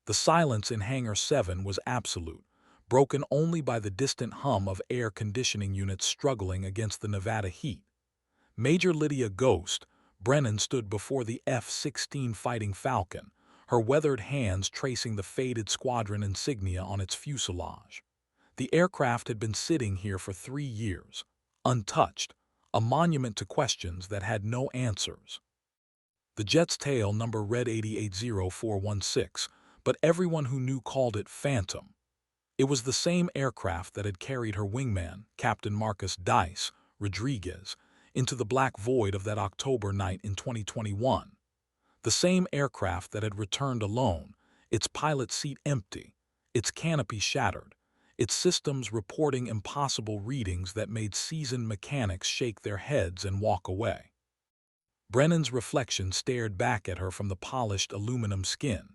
The silence in Hangar 7 was absolute, broken only by the distant hum of air conditioning units struggling against the Nevada heat. Major Lydia Ghost, Brennan stood before the F-16 Fighting Falcon, her weathered hands tracing the faded Squadron insignia on its fuselage. The aircraft had been sitting here for 3 years, untouched, a monument to questions that had no answers. The jet's tail number read 880416, but everyone who knew called it Phantom. It was the same aircraft that had carried her wingman, Captain Marcus Dice Rodriguez, into the black void of that October night in 2021. The same aircraft that had returned alone, its pilot seat empty, its canopy shattered, its systems reporting impossible readings that made seasoned mechanics shake their heads and walk away. Brennan's reflection stared back at her from the polished aluminum skin.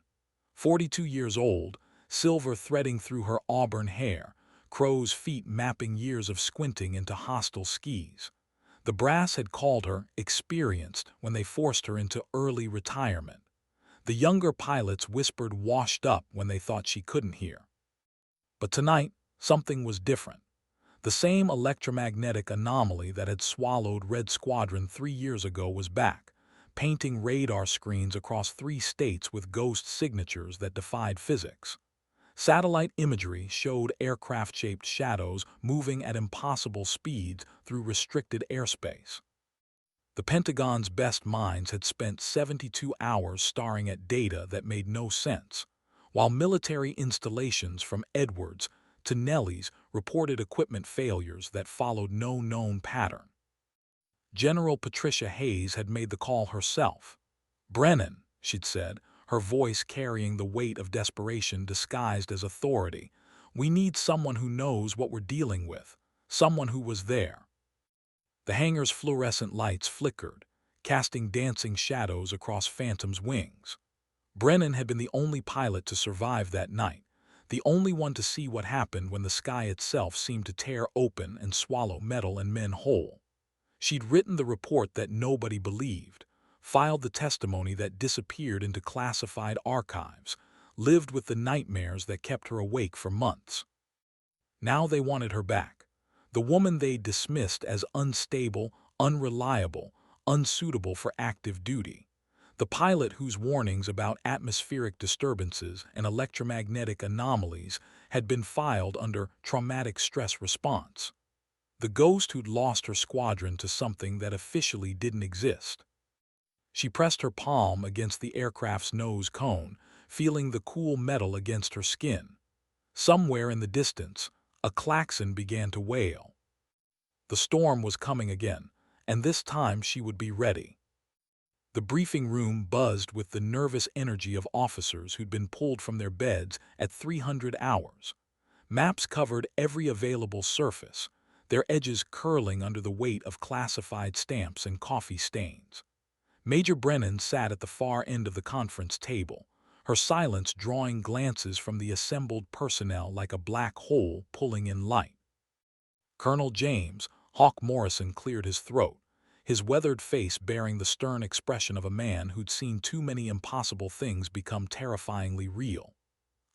42 years old, silver threading through her auburn hair, crow's feet mapping years of squinting into hostile skis. The brass had called her experienced when they forced her into early retirement. The younger pilots whispered washed up when they thought she couldn't hear. But tonight, something was different. The same electromagnetic anomaly that had swallowed Red Squadron 3 years ago was back, painting radar screens across 3 states with ghost signatures that defied physics. Satellite imagery showed aircraft-shaped shadows moving at impossible speeds through restricted airspace. The Pentagon's best minds had spent 72 hours staring at data that made no sense, while military installations from Edwards to Nellis reported equipment failures that followed no known pattern. General Patricia Hayes had made the call herself. "Brennan," she'd said, her voice carrying the weight of desperation disguised as authority, "we need someone who knows what we're dealing with, someone who was there." The hangar's fluorescent lights flickered, casting dancing shadows across Phantom's wings. Brennan had been the only pilot to survive that night, the only one to see what happened when the sky itself seemed to tear open and swallow metal and men whole. She'd written the report that nobody believed, filed the testimony that disappeared into classified archives, lived with the nightmares that kept her awake for months. Now they wanted her back, the woman they dismissed as unstable, unreliable, unsuitable for active duty. The pilot whose warnings about atmospheric disturbances and electromagnetic anomalies had been filed under traumatic stress response. The ghost who'd lost her squadron to something that officially didn't exist. She pressed her palm against the aircraft's nose cone, feeling the cool metal against her skin. Somewhere in the distance, a klaxon began to wail. The storm was coming again, and this time she would be ready. The briefing room buzzed with the nervous energy of officers who'd been pulled from their beds at 300 hours. Maps covered every available surface, their edges curling under the weight of classified stamps and coffee stains. Major Brennan sat at the far end of the conference table, her silence drawing glances from the assembled personnel like a black hole pulling in light. Colonel James Hawk Morrison cleared his throat, his weathered face bearing the stern expression of a man who'd seen too many impossible things become terrifyingly real.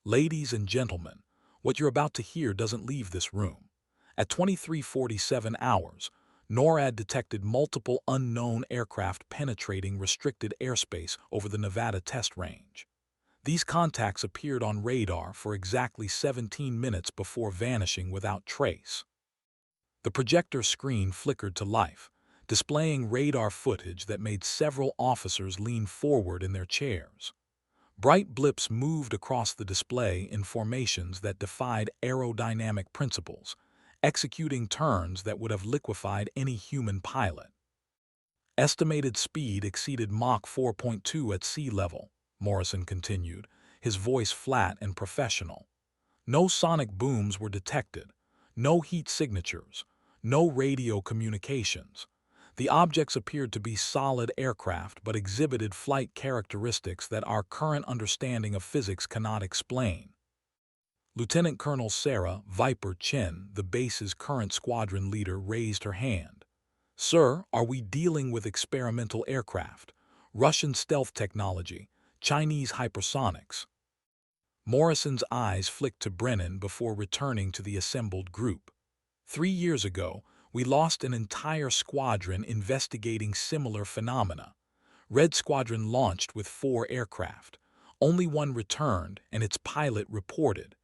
"Ladies and gentlemen, what you're about to hear doesn't leave this room." At 23:47 hours, NORAD detected multiple unknown aircraft penetrating restricted airspace over the Nevada test range. These contacts appeared on radar for exactly 17 minutes before vanishing without trace. The projector screen flickered to life, displaying radar footage that made several officers lean forward in their chairs. Bright blips moved across the display in formations that defied aerodynamic principles, executing turns that would have liquefied any human pilot. Estimated speed exceeded Mach 4.2 at sea level, Morrison continued, his voice flat and professional. No sonic booms were detected, no heat signatures, no radio communications. The objects appeared to be solid aircraft but exhibited flight characteristics that our current understanding of physics cannot explain. Lieutenant Colonel Sarah Viper Chen, the base's current squadron leader, raised her hand. "Sir, are we dealing with experimental aircraft, Russian stealth technology, Chinese hypersonics?" Morrison's eyes flicked to Brennan before returning to the assembled group. 3 years ago, we lost an entire squadron investigating similar phenomena. Red Squadron launched with 4 aircraft. Only one returned, and its pilot reported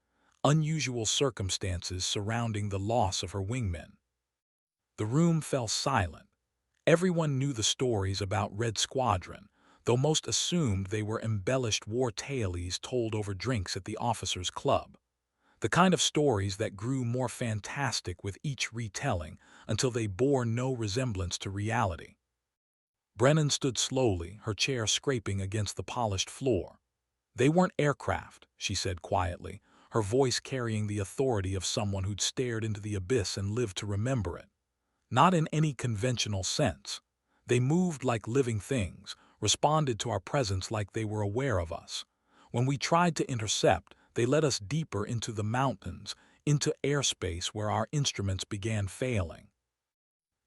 unusual circumstances surrounding the loss of her wingmen. The room fell silent. Everyone knew the stories about Red Squadron, though most assumed they were embellished war tales told over drinks at the officers' club. The kind of stories that grew more fantastic with each retelling until they bore no resemblance to reality. Brennan stood slowly, her chair scraping against the polished floor. "They weren't aircraft," she said quietly, her voice carrying the authority of someone who'd stared into the abyss and lived to remember it. "Not in any conventional sense. They moved like living things, responded to our presence like they were aware of us. When we tried to intercept, they led us deeper into the mountains, into airspace where our instruments began failing."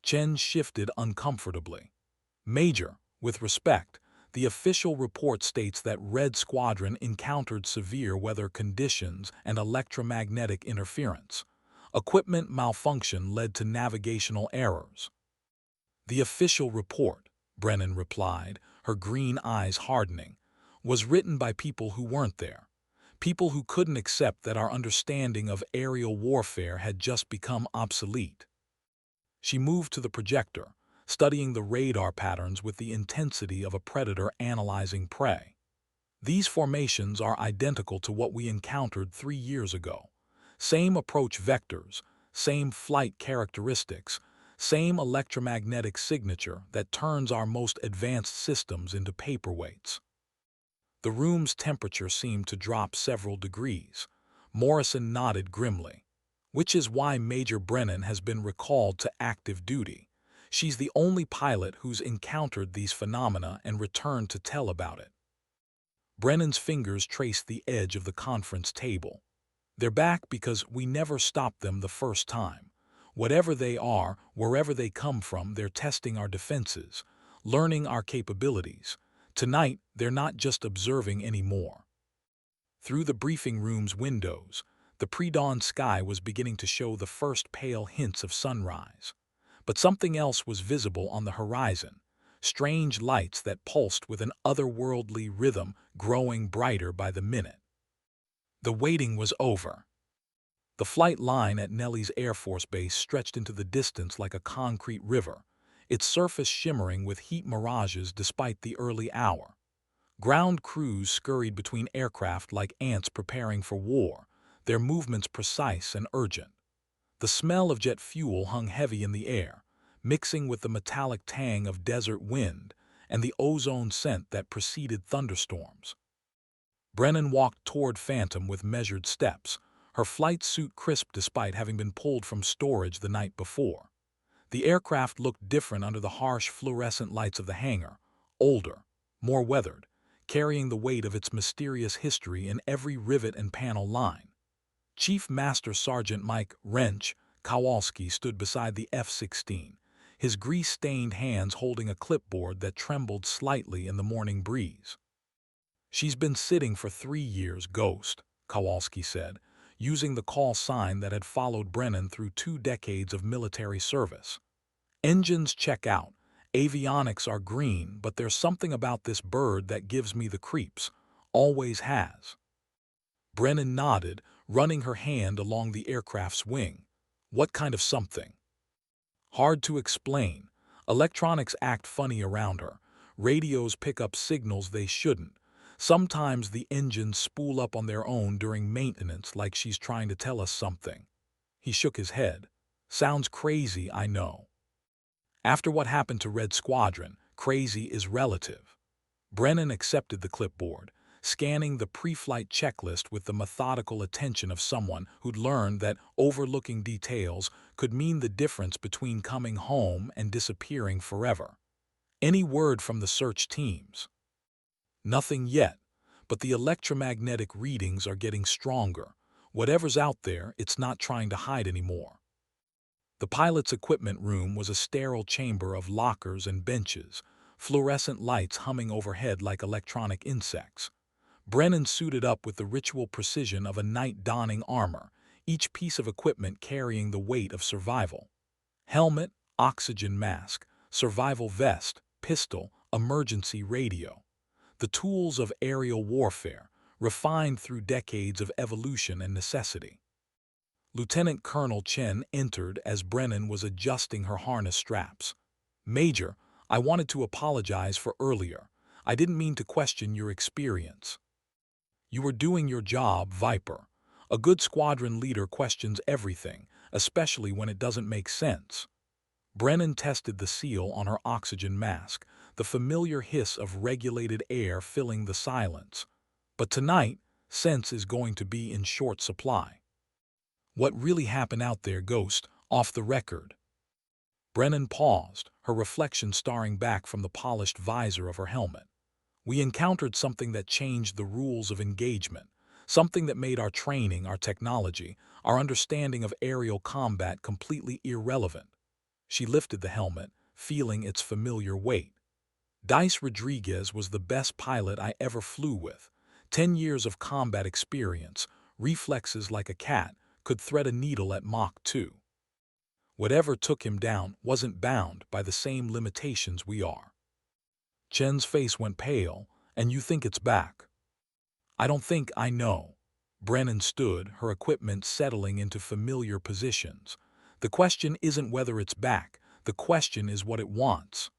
Chen shifted uncomfortably. "Major, with respect, the official report states that Red Squadron encountered severe weather conditions and electromagnetic interference. Equipment malfunction led to navigational errors." "The official report," Brennan replied, her green eyes hardening, "was written by people who weren't there. People who couldn't accept that our understanding of aerial warfare had just become obsolete." She moved to the projector, studying the radar patterns with the intensity of a predator analyzing prey. "These formations are identical to what we encountered 3 years ago. Same approach vectors, same flight characteristics, same electromagnetic signature that turns our most advanced systems into paperweights." The room's temperature seemed to drop several degrees. Morrison nodded grimly. "Which is why Major Brennan has been recalled to active duty. She's the only pilot who's encountered these phenomena and returned to tell about it." Brennan's fingers traced the edge of the conference table. "They're back because we never stopped them the first time. Whatever they are, wherever they come from, they're testing our defenses, learning our capabilities. Tonight, they're not just observing anymore." Through the briefing room's windows, the pre-dawn sky was beginning to show the first pale hints of sunrise. But something else was visible on the horizon, strange lights that pulsed with an otherworldly rhythm growing brighter by the minute. The waiting was over. The flight line at Nelly's Air Force Base stretched into the distance like a concrete river, its surface shimmering with heat mirages despite the early hour. Ground crews scurried between aircraft like ants preparing for war, their movements precise and urgent. The smell of jet fuel hung heavy in the air, mixing with the metallic tang of desert wind and the ozone scent that preceded thunderstorms. Brennan walked toward Phantom with measured steps, her flight suit crisp despite having been pulled from storage the night before. The aircraft looked different under the harsh fluorescent lights of the hangar, older, more weathered, carrying the weight of its mysterious history in every rivet and panel line. Chief Master Sergeant Mike "Wrench" Kowalski stood beside the F-16, his grease-stained hands holding a clipboard that trembled slightly in the morning breeze. "She's been sitting for 3 years, Ghost," Kowalski said, using the call sign that had followed Brennan through 2 decades of military service. "Engines check out, avionics are green, but there's something about this bird that gives me the creeps, always has." Brennan nodded, running her hand along the aircraft's wing. "What kind of something?" "Hard to explain. Electronics act funny around her. Radios pick up signals they shouldn't. Sometimes the engines spool up on their own during maintenance like she's trying to tell us something." He shook his head. "Sounds crazy, I know." After what happened to Red Squadron, crazy is relative. Brennan accepted the clipboard, scanning the pre-flight checklist with the methodical attention of someone who'd learned that overlooking details could mean the difference between coming home and disappearing forever. "Any word from the search teams?" "Nothing yet, but the electromagnetic readings are getting stronger. Whatever's out there, it's not trying to hide anymore." The pilot's equipment room was a sterile chamber of lockers and benches, fluorescent lights humming overhead like electronic insects. Brennan suited up with the ritual precision of a knight donning armor, each piece of equipment carrying the weight of survival. Helmet, oxygen mask, survival vest, pistol, emergency radio. The tools of aerial warfare, refined through decades of evolution and necessity. Lieutenant Colonel Chen entered as Brennan was adjusting her harness straps. "Major, I wanted to apologize for earlier. I didn't mean to question your experience." "You were doing your job, Viper. A good squadron leader questions everything, especially when it doesn't make sense." Brennan tested the seal on her oxygen mask, the familiar hiss of regulated air filling the silence. But tonight, sense is going to be in short supply. "What really happened out there, Ghost, off the record?" Brennan paused, her reflection staring back from the polished visor of her helmet. "We encountered something that changed the rules of engagement, something that made our training, our technology, our understanding of aerial combat completely irrelevant." She lifted the helmet, feeling its familiar weight. "Dice Rodriguez was the best pilot I ever flew with. 10 years of combat experience, reflexes like a cat, could thread a needle at Mach 2. Whatever took him down wasn't bound by the same limitations we are." Chen's face went pale. "And you think it's back?" "I don't think I know." Brennan stood, her equipment settling into familiar positions. "The question isn't whether it's back. The question is what it wants."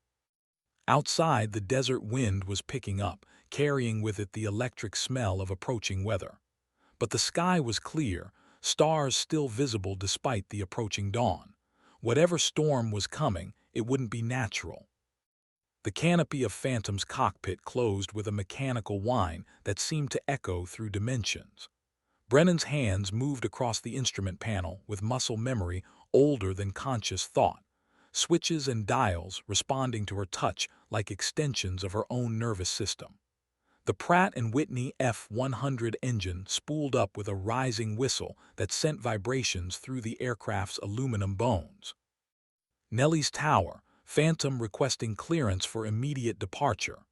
Outside, the desert wind was picking up, carrying with it the electric smell of approaching weather. But the sky was clear, stars still visible despite the approaching dawn. Whatever storm was coming, it wouldn't be natural. The canopy of Phantom's cockpit closed with a mechanical whine that seemed to echo through dimensions. Brennan's hands moved across the instrument panel with muscle memory older than conscious thought, switches and dials responding to her touch like extensions of her own nervous system. The Pratt & Whitney F-100 engine spooled up with a rising whistle that sent vibrations through the aircraft's aluminum bones. "Nellie's Tower, Phantom requesting clearance for immediate departure."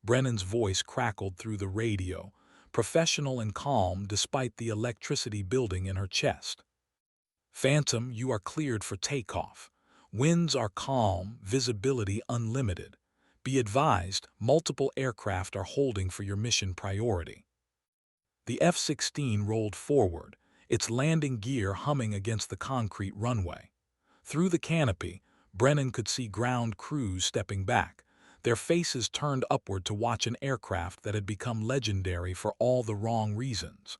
Brennan's voice crackled through the radio, professional and calm despite the electricity building in her chest. "Phantom, you are cleared for takeoff. Winds are calm, visibility unlimited. Be advised, multiple aircraft are holding for your mission priority." The F-16 rolled forward, its landing gear humming against the concrete runway. Through the canopy, Brennan could see ground crews stepping back, their faces turned upward to watch an aircraft that had become legendary for all the wrong reasons.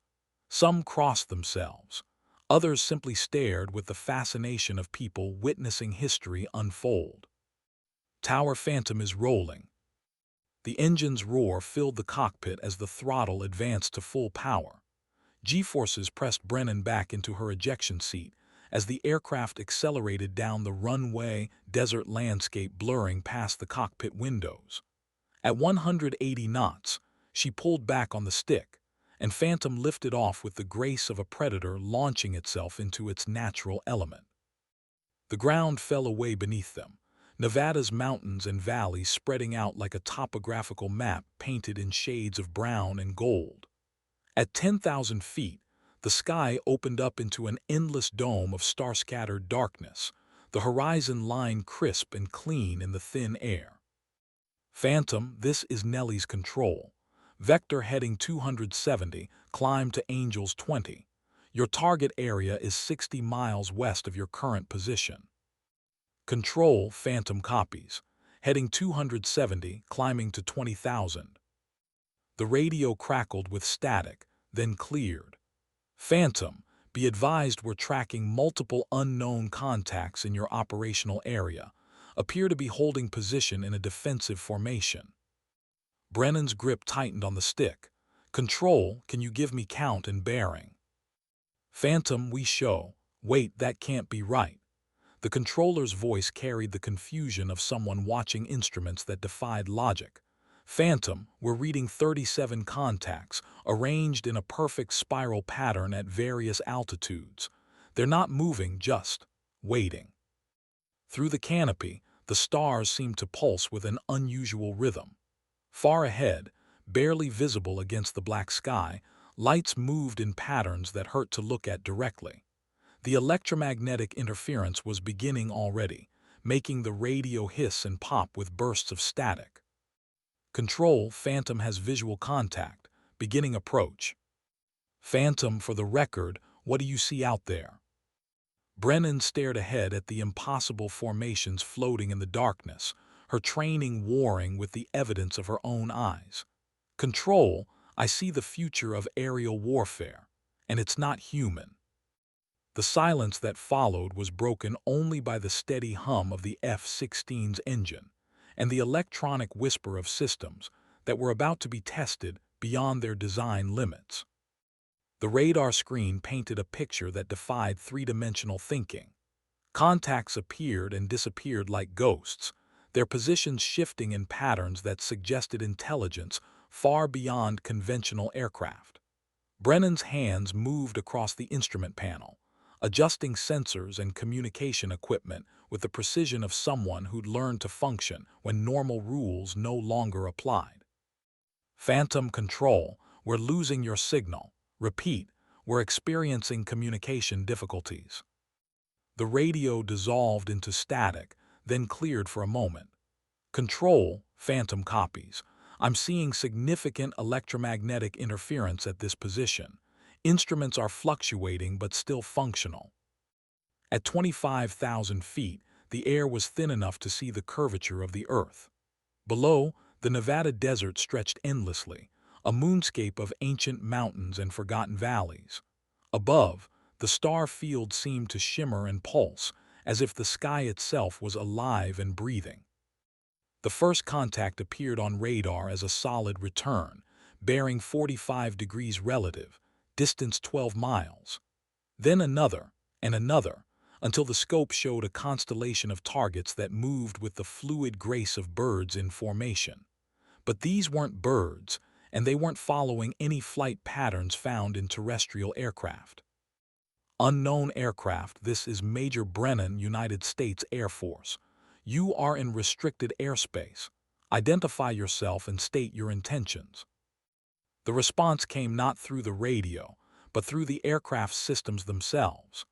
Some crossed themselves. Others simply stared with the fascination of people witnessing history unfold. Tower Phantom is rolling. The engine's roar filled the cockpit as the throttle advanced to full power. G-forces pressed Brennan back into her ejection seat as the aircraft accelerated down the runway, desert landscape blurring past the cockpit windows. At 180 knots, she pulled back on the stick, and Phantom lifted off with the grace of a predator launching itself into its natural element. The ground fell away beneath them, Nevada's mountains and valleys spreading out like a topographical map painted in shades of brown and gold. At 10,000 feet, the sky opened up into an endless dome of star-scattered darkness, the horizon line crisp and clean in the thin air. "Phantom, this is Nellie's control. Vector heading 270, climb to Angels 20. Your target area is 60 miles west of your current position." "Control, Phantom copies. Heading 270, climbing to 20,000. The radio crackled with static, then cleared. "Phantom, be advised we're tracking multiple unknown contacts in your operational area. Appear to be holding position in a defensive formation." Brennan's grip tightened on the stick. "Control, can you give me count and bearing?" "Phantom, we show. Wait, that can't be right." The controller's voice carried the confusion of someone watching instruments that defied logic. "Phantom, we're reading 37 contacts, arranged in a perfect spiral pattern at various altitudes. They're not moving, just waiting." Through the canopy, the stars seemed to pulse with an unusual rhythm. Far ahead, Barely visible against the black sky, lights moved in patterns that hurt to look at directly. The electromagnetic interference was beginning already, making the radio hiss and pop with bursts of static. Control, Phantom has visual contact. Beginning approach. Phantom, for the record, what do you see out there? Brennan stared ahead at the impossible formations floating in the darkness, her training warring with the evidence of her own eyes. Control, I see the future of aerial warfare, and it's not human. The silence that followed was broken only by the steady hum of the F-16's engine and the electronic whisper of systems that were about to be tested beyond their design limits. The radar screen painted a picture that defied three-dimensional thinking. Contacts appeared and disappeared like ghosts, their positions shifting in patterns that suggested intelligence far beyond conventional aircraft. Brennan's hands moved across the instrument panel, adjusting sensors and communication equipment with the precision of someone who'd learned to function when normal rules no longer applied. Phantom Control, we're losing your signal. Repeat, we're experiencing communication difficulties. The radio dissolved into static, then cleared for a moment. Control, Phantom copies. I'm seeing significant electromagnetic interference at this position. Instruments are fluctuating but still functional. At 25,000 feet, the air was thin enough to see the curvature of the Earth. Below, the Nevada desert stretched endlessly, a moonscape of ancient mountains and forgotten valleys. Above, the star field seemed to shimmer and pulse, as if the sky itself was alive and breathing. The first contact appeared on radar as a solid return, bearing 45 degrees relative, distance 12 miles. Then another, and another, until the scope showed a constellation of targets that moved with the fluid grace of birds in formation. But these weren't birds, and they weren't following any flight patterns found in terrestrial aircraft. Unknown aircraft, this is Major Brennan, United States Air Force. You are in restricted airspace. Identify yourself and state your intentions. The response came not through the radio, but through the aircraft systems themselves.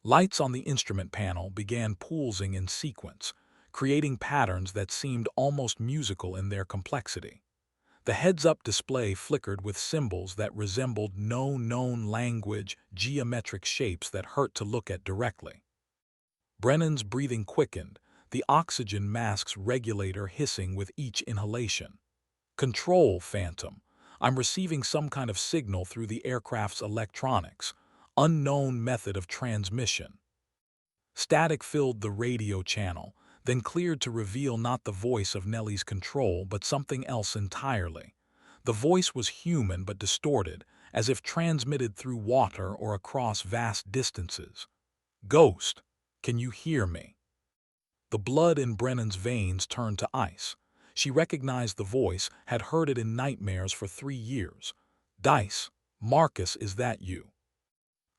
Lights on the instrument panel began pulsing in sequence, creating patterns that seemed almost musical in their complexity. The heads-up display flickered with symbols that resembled no known language, geometric shapes that hurt to look at directly. Brennan's breathing quickened, the oxygen mask's regulator hissing with each inhalation. Control, Phantom. I'm receiving some kind of signal through the aircraft's electronics. Unknown method of transmission. Static filled the radio channel, then cleared to reveal not the voice of Nellie's control but something else entirely. The voice was human but distorted, as if transmitted through water or across vast distances. Ghost, can you hear me? The blood in Brennan's veins turned to ice. She recognized the voice, had heard it in nightmares for 3 years. Dice, Marcus, is that you?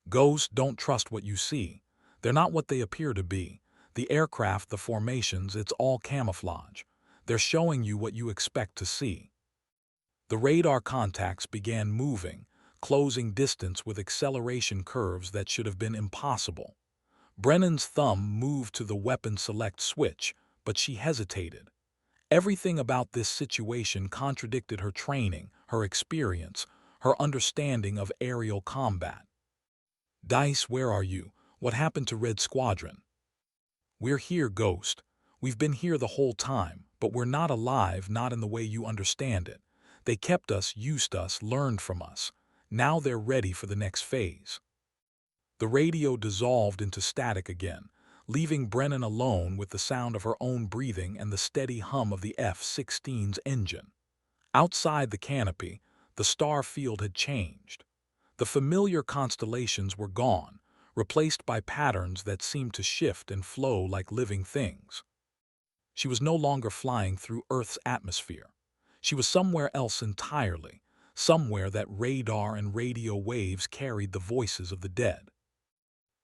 Ghost, don't trust what you see. They're not what they appear to be. The aircraft, the formations, it's all camouflage. They're showing you what you expect to see. The radar contacts began moving, closing distance with acceleration curves that should have been impossible. Brennan's thumb moved to the weapon select switch, but she hesitated. Everything about this situation contradicted her training, her experience, her understanding of aerial combat. Dice, where are you? What happened to Red Squadron? We're here, Ghost. We've been here the whole time, but we're not alive, not in the way you understand it. They kept us, used us, learned from us. Now they're ready for the next phase. The radio dissolved into static again, leaving Brennan alone with the sound of her own breathing and the steady hum of the F-16's engine. Outside the canopy, the star field had changed. The familiar constellations were gone, replaced by patterns that seemed to shift and flow like living things. She was no longer flying through Earth's atmosphere. She was somewhere else entirely, somewhere that radar and radio waves carried the voices of the dead.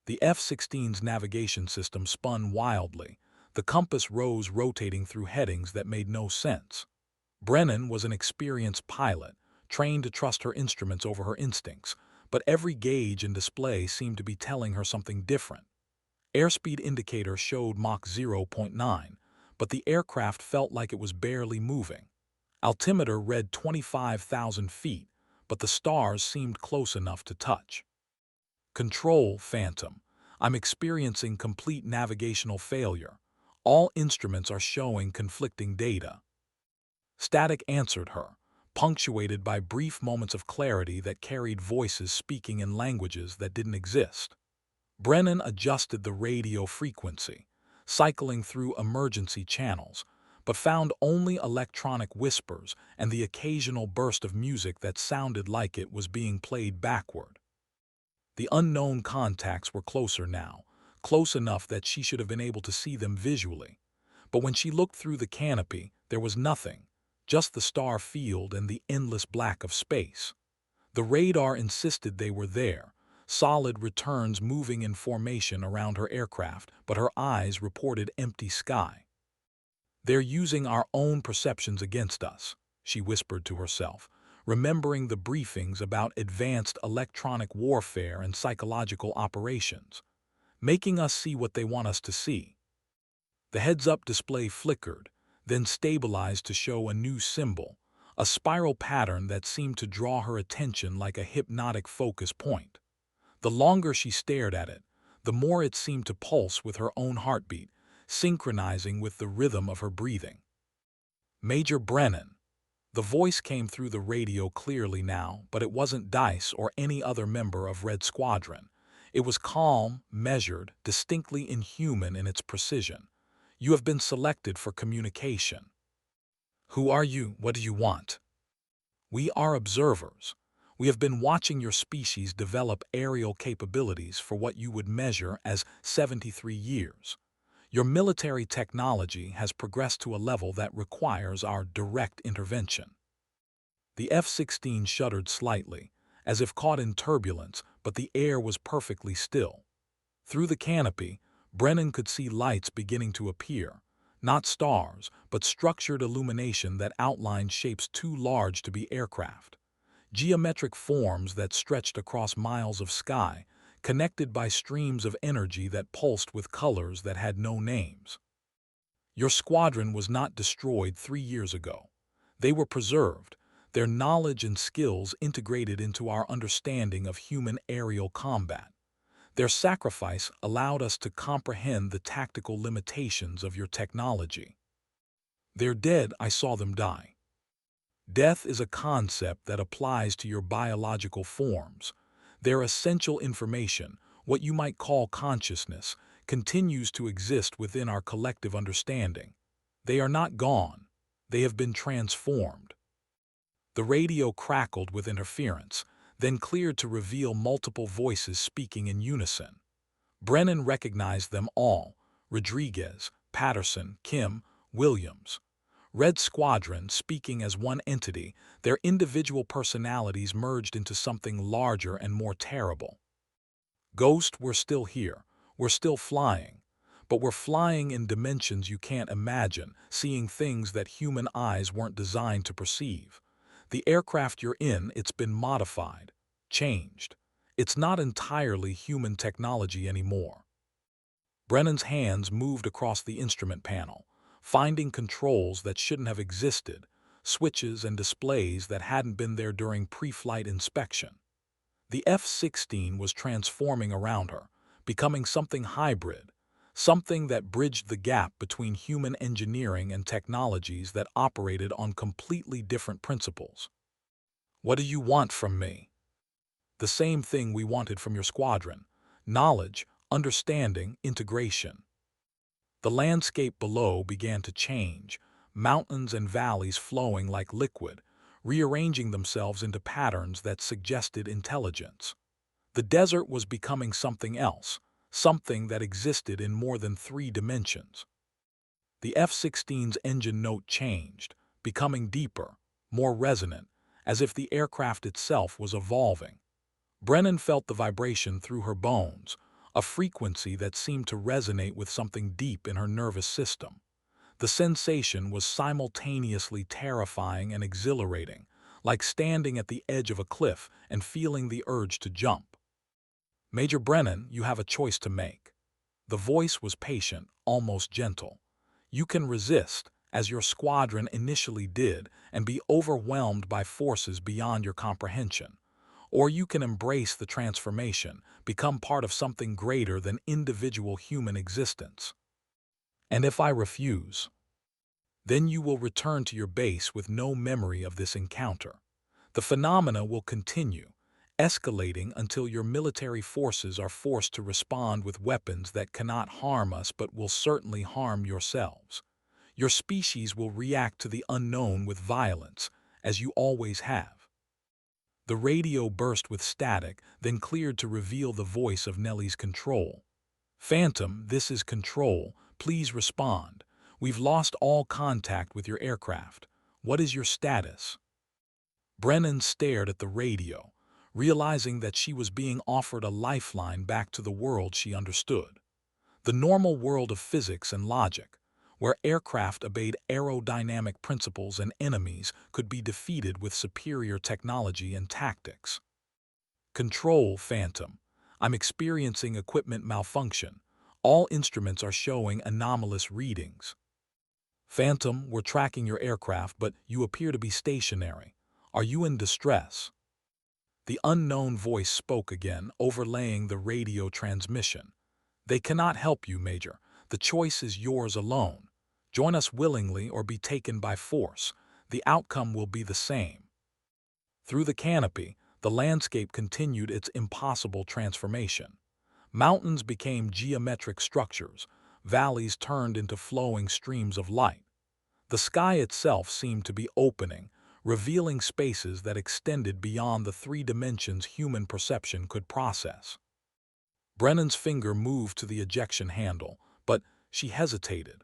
The F-16's navigation system spun wildly, the compass rose rotating through headings that made no sense. Brennan was an experienced pilot, trained to trust her instruments over her instincts, but every gauge and display seemed to be telling her something different. Airspeed indicator showed Mach 0.9, but the aircraft felt like it was barely moving. Altimeter read 25,000 feet, but the stars seemed close enough to touch. Control, Phantom. I'm experiencing complete navigational failure. All instruments are showing conflicting data. Static answered her, punctuated by brief moments of clarity that carried voices speaking in languages that didn't exist. Brennan adjusted the radio frequency, cycling through emergency channels, but found only electronic whispers and the occasional burst of music that sounded like it was being played backward. The unknown contacts were closer now, close enough that she should have been able to see them visually. But when she looked through the canopy, there was nothing, just the star field and the endless black of space. The radar insisted they were there, solid returns moving in formation around her aircraft, but her eyes reported empty sky. "They're using our own perceptions against us," she whispered to herself, remembering the briefings about advanced electronic warfare and psychological operations, making us see what they want us to see. The heads-up display flickered, then stabilized to show a new symbol, a spiral pattern that seemed to draw her attention like a hypnotic focus point. The longer she stared at it, the more it seemed to pulse with her own heartbeat, synchronizing with the rhythm of her breathing. "Major Brennan." The voice came through the radio clearly now, but it wasn't Dice or any other member of Red Squadron. It was calm, measured, distinctly inhuman in its precision. "You have been selected for communication." "Who are you? What do you want?" "We are observers. We have been watching your species develop aerial capabilities for what you would measure as 73 years. Your military technology has progressed to a level that requires our direct intervention." The F-16 shuddered slightly, as if caught in turbulence, but the air was perfectly still. Through the canopy, Brennan could see lights beginning to appear, not stars, but structured illumination that outlined shapes too large to be aircraft. Geometric forms that stretched across miles of sky, connected by streams of energy that pulsed with colors that had no names. "Your squadron was not destroyed 3 years ago. They were preserved, their knowledge and skills integrated into our understanding of human aerial combat. Their sacrifice allowed us to comprehend the tactical limitations of your technology. They're dead. I saw them die. Death is a concept that applies to your biological forms. Their essential information, what you might call consciousness, continues to exist within our collective understanding. They are not gone. They have been transformed." The radio crackled with interference, then cleared to reveal multiple voices speaking in unison. Brennan recognized them all: Rodriguez, Patterson, Kim, Williams. Red Squadron, speaking as one entity, their individual personalities merged into something larger and more terrible. "Ghost, we're still here. We're still flying. But we're flying in dimensions you can't imagine, seeing things that human eyes weren't designed to perceive. The aircraft you're in, it's been modified, changed. It's not entirely human technology anymore." Brennan's hands moved across the instrument panel, finding controls that shouldn't have existed, switches and displays that hadn't been there during pre-flight inspection. The F-16 was transforming around her, becoming something hybrid, something that bridged the gap between human engineering and technologies that operated on completely different principles. "What do you want from me?" "The same thing we wanted from your squadron: knowledge, understanding, integration." The landscape below began to change, mountains and valleys flowing like liquid, rearranging themselves into patterns that suggested intelligence. The desert was becoming something else, something that existed in more than 3 dimensions. The F-16's engine note changed, becoming deeper, more resonant, as if the aircraft itself was evolving. Brennan felt the vibration through her bones, a frequency that seemed to resonate with something deep in her nervous system. The sensation was simultaneously terrifying and exhilarating, like standing at the edge of a cliff and feeling the urge to jump. Major Brennan, you have a choice to make. The voice was patient, almost gentle. You can resist, as your squadron initially did, and be overwhelmed by forces beyond your comprehension. Or you can embrace the transformation, become part of something greater than individual human existence. And if I refuse, then you will return to your base with no memory of this encounter. The phenomena will continue, escalating until your military forces are forced to respond with weapons that cannot harm us but will certainly harm yourselves. Your species will react to the unknown with violence, as you always have. The radio burst with static, then cleared to reveal the voice of Nellie's control. Phantom, this is Control. Please respond. We've lost all contact with your aircraft. What is your status? Brennan stared at the radio, realizing that she was being offered a lifeline back to the world she understood. The normal world of physics and logic, where aircraft obeyed aerodynamic principles and enemies could be defeated with superior technology and tactics. Control, Phantom. I'm experiencing equipment malfunction. All instruments are showing anomalous readings. Phantom, we're tracking your aircraft, but you appear to be stationary. Are you in distress? The unknown voice spoke again, overlaying the radio transmission. They cannot help you, Major. The choice is yours alone. Join us willingly or be taken by force. The outcome will be the same. Through the canopy, the landscape continued its impossible transformation. Mountains became geometric structures, valleys turned into flowing streams of light. The sky itself seemed to be opening, revealing spaces that extended beyond the 3 dimensions human perception could process. Brennan's finger moved to the ejection handle, but she hesitated.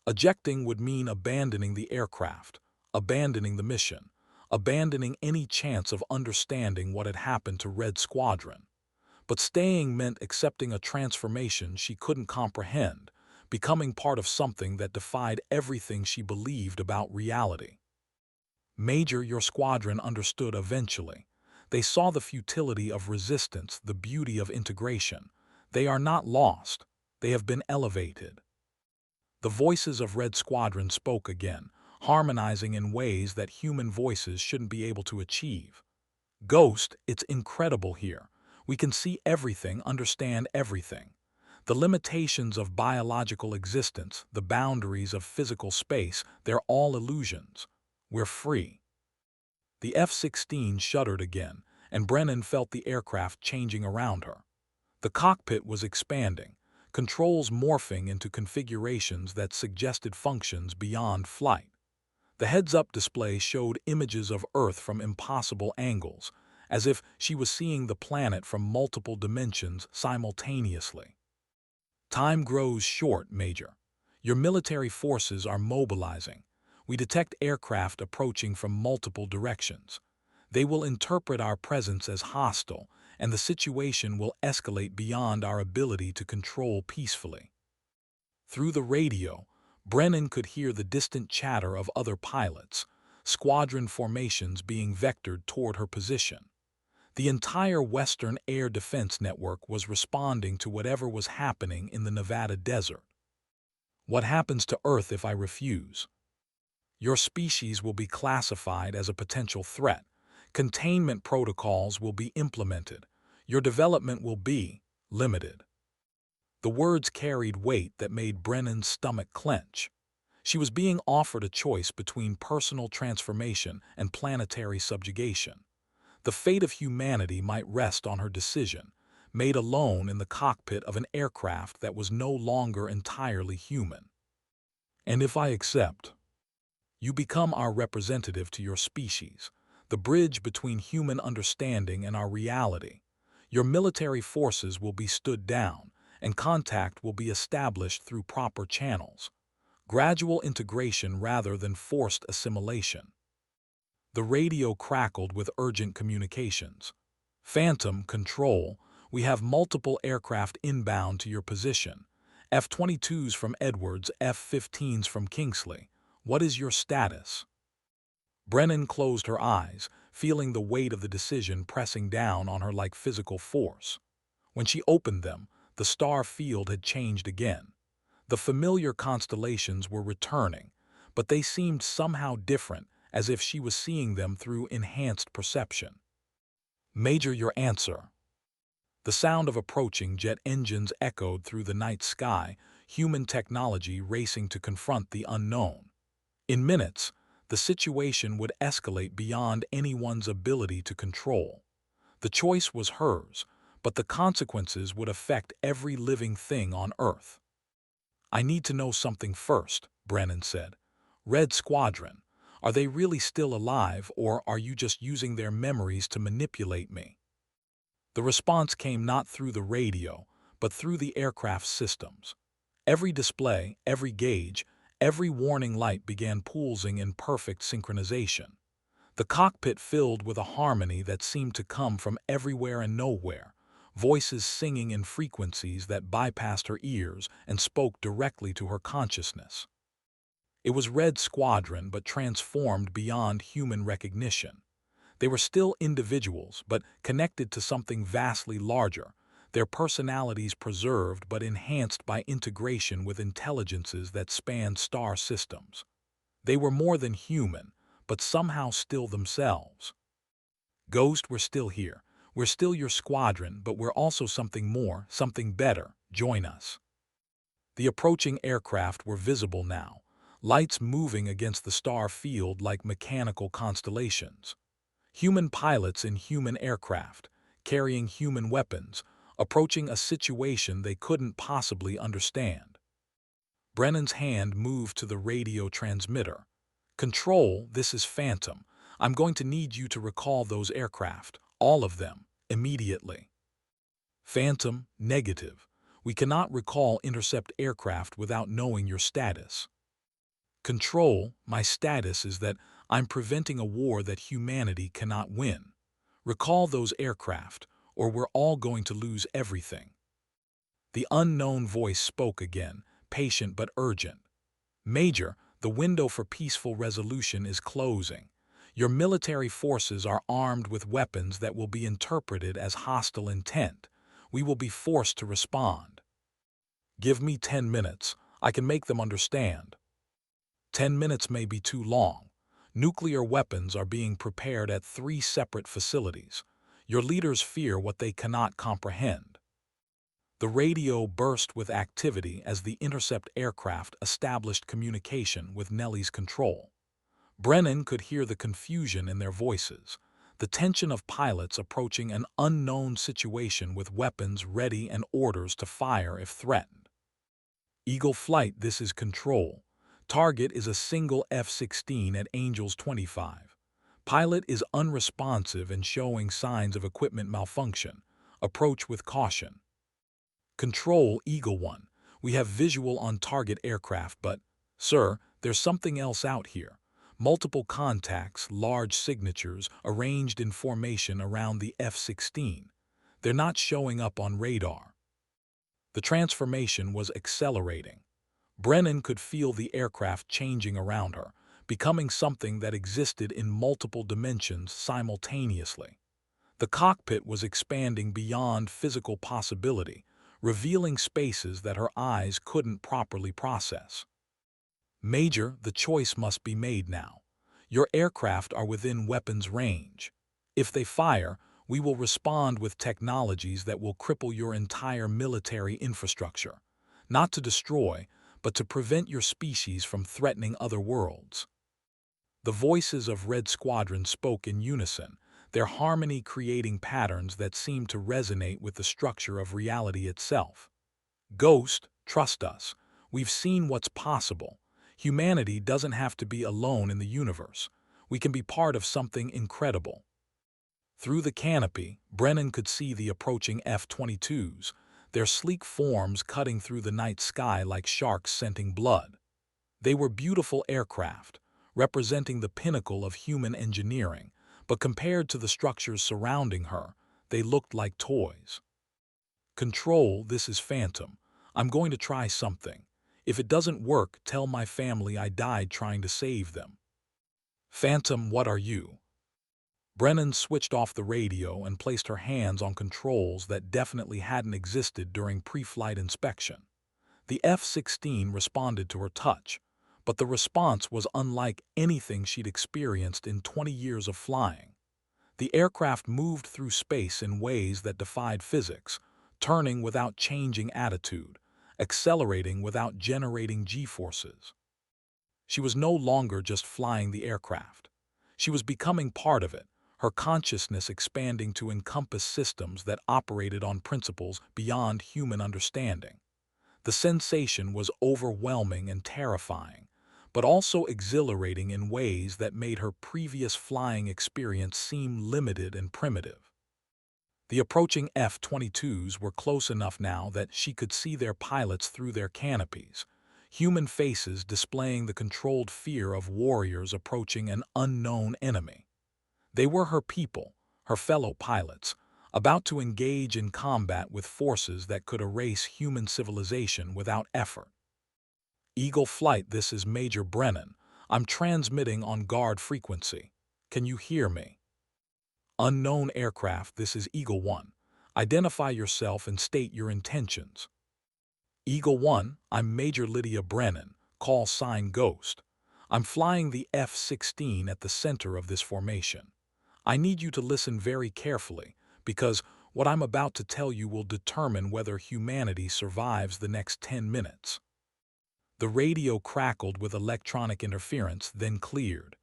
Ejecting would mean abandoning the aircraft, abandoning the mission, abandoning any chance of understanding what had happened to Red Squadron. But staying meant accepting a transformation she couldn't comprehend, becoming part of something that defied everything she believed about reality. Major, your squadron understood eventually. They saw the futility of resistance, the beauty of integration. They are not lost. They have been elevated. The voices of Red Squadron spoke again, harmonizing in ways that human voices shouldn't be able to achieve. Ghost, it's incredible here. We can see everything, understand everything. The limitations of biological existence, the boundaries of physical space, they're all illusions. We're free. The F-16 shuddered again, and Brennan felt the aircraft changing around her. The cockpit was expanding, controls morphing into configurations that suggested functions beyond flight. The heads-up display showed images of Earth from impossible angles, as if she was seeing the planet from multiple dimensions simultaneously. Time grows short, Major. Your military forces are mobilizing. We detect aircraft approaching from multiple directions. They will interpret our presence as hostile, and the situation will escalate beyond our ability to control peacefully. Through the radio, Brennan could hear the distant chatter of other pilots, squadron formations being vectored toward her position. The entire Western Air Defense Network was responding to whatever was happening in the Nevada desert. What happens to Earth if I refuse? Your species will be classified as a potential threat. Containment protocols will be implemented. Your development will be limited. The words carried weight that made Brennan's stomach clench. She was being offered a choice between personal transformation and planetary subjugation. The fate of humanity might rest on her decision, made alone in the cockpit of an aircraft that was no longer entirely human. And if I accept, you become our representative to your species, the bridge between human understanding and our reality. Your military forces will be stood down, and contact will be established through proper channels. Gradual integration rather than forced assimilation. The radio crackled with urgent communications. Phantom, Control, we have multiple aircraft inbound to your position. F-22s from Edwards, F-15s from Kingsley. What is your status? Brennan closed her eyes, feeling the weight of the decision pressing down on her like physical force. When she opened them, the star field had changed again. The familiar constellations were returning, but they seemed somehow different, as if she was seeing them through enhanced perception. Major, your answer. The sound of approaching jet engines echoed through the night sky, human technology racing to confront the unknown. In minutes, the situation would escalate beyond anyone's ability to control. The choice was hers, but the consequences would affect every living thing on Earth. I need to know something first, Brennan said. Red Squadron, are they really still alive, or are you just using their memories to manipulate me? The response came not through the radio, but through the aircraft systems. Every display, every gauge, every warning light began pulsing in perfect synchronization. The cockpit filled with a harmony that seemed to come from everywhere and nowhere, voices singing in frequencies that bypassed her ears and spoke directly to her consciousness. It was Red Squadron, but transformed beyond human recognition. They were still individuals, but connected to something vastly larger, their personalities preserved but enhanced by integration with intelligences that spanned star systems. They were more than human, but somehow still themselves. Ghost, we're still here. We're still your squadron, but we're also something more, something better. Join us. The approaching aircraft were visible now, lights moving against the star field like mechanical constellations. Human pilots in human aircraft, carrying human weapons, approaching a situation they couldn't possibly understand. Brennan's hand moved to the radio transmitter. Control, this is Phantom. I'm going to need you to recall those aircraft, all of them, immediately. Phantom, negative. We cannot recall intercept aircraft without knowing your status. Control, my status is that I'm preventing a war that humanity cannot win. Recall those aircraft, or we're all going to lose everything. The unknown voice spoke again, patient but urgent. Major, the window for peaceful resolution is closing. Your military forces are armed with weapons that will be interpreted as hostile intent. We will be forced to respond. Give me 10 minutes. I can make them understand. 10 minutes may be too long. Nuclear weapons are being prepared at 3 separate facilities. Your leaders fear what they cannot comprehend. The radio burst with activity as the intercept aircraft established communication with Nellie's control. Brennan could hear the confusion in their voices, the tension of pilots approaching an unknown situation with weapons ready and orders to fire if threatened. Eagle Flight, this is Control. Target is a single F-16 at Angels 25. Pilot is unresponsive and showing signs of equipment malfunction. Approach with caution. Control, Eagle 1. We have visual on target aircraft, but, sir, there's something else out here. Multiple contacts, large signatures, arranged in formation around the F-16. They're not showing up on radar. The transformation was accelerating. Brennan could feel the aircraft changing around her, becoming something that existed in multiple dimensions simultaneously. The cockpit was expanding beyond physical possibility, revealing spaces that her eyes couldn't properly process. Major, the choice must be made now. Your aircraft are within weapons range. If they fire, we will respond with technologies that will cripple your entire military infrastructure. Not to destroy, but to prevent your species from threatening other worlds. The voices of Red Squadron spoke in unison, their harmony creating patterns that seemed to resonate with the structure of reality itself. Ghost, trust us. We've seen what's possible. Humanity doesn't have to be alone in the universe. We can be part of something incredible. Through the canopy, Brennan could see the approaching F-22s, their sleek forms cutting through the night sky like sharks scenting blood. They were beautiful aircraft, representing the pinnacle of human engineering, but compared to the structures surrounding her, they looked like toys. Control, this is Phantom. I'm going to try something. If it doesn't work, tell my family I died trying to save them. Phantom, what are you? Brennan switched off the radio and placed her hands on controls that definitely hadn't existed during pre-flight inspection. The F-16 responded to her touch, but the response was unlike anything she'd experienced in 20 years of flying. The aircraft moved through space in ways that defied physics, turning without changing attitude, accelerating without generating G-forces. She was no longer just flying the aircraft. She was becoming part of it, her consciousness expanding to encompass systems that operated on principles beyond human understanding. The sensation was overwhelming and terrifying, but also exhilarating in ways that made her previous flying experience seem limited and primitive. The approaching F-22s were close enough now that she could see their pilots through their canopies, human faces displaying the controlled fear of warriors approaching an unknown enemy. They were her people, her fellow pilots, about to engage in combat with forces that could erase human civilization without effort. Eagle Flight, this is Major Brennan. I'm transmitting on guard frequency. Can you hear me? Unknown aircraft, this is Eagle 1. Identify yourself and state your intentions. Eagle 1, I'm Major Lydia Brennan, call sign Ghost. I'm flying the F-16 at the center of this formation. I need you to listen very carefully, because what I'm about to tell you will determine whether humanity survives the next 10 minutes. The radio crackled with electronic interference, then cleared.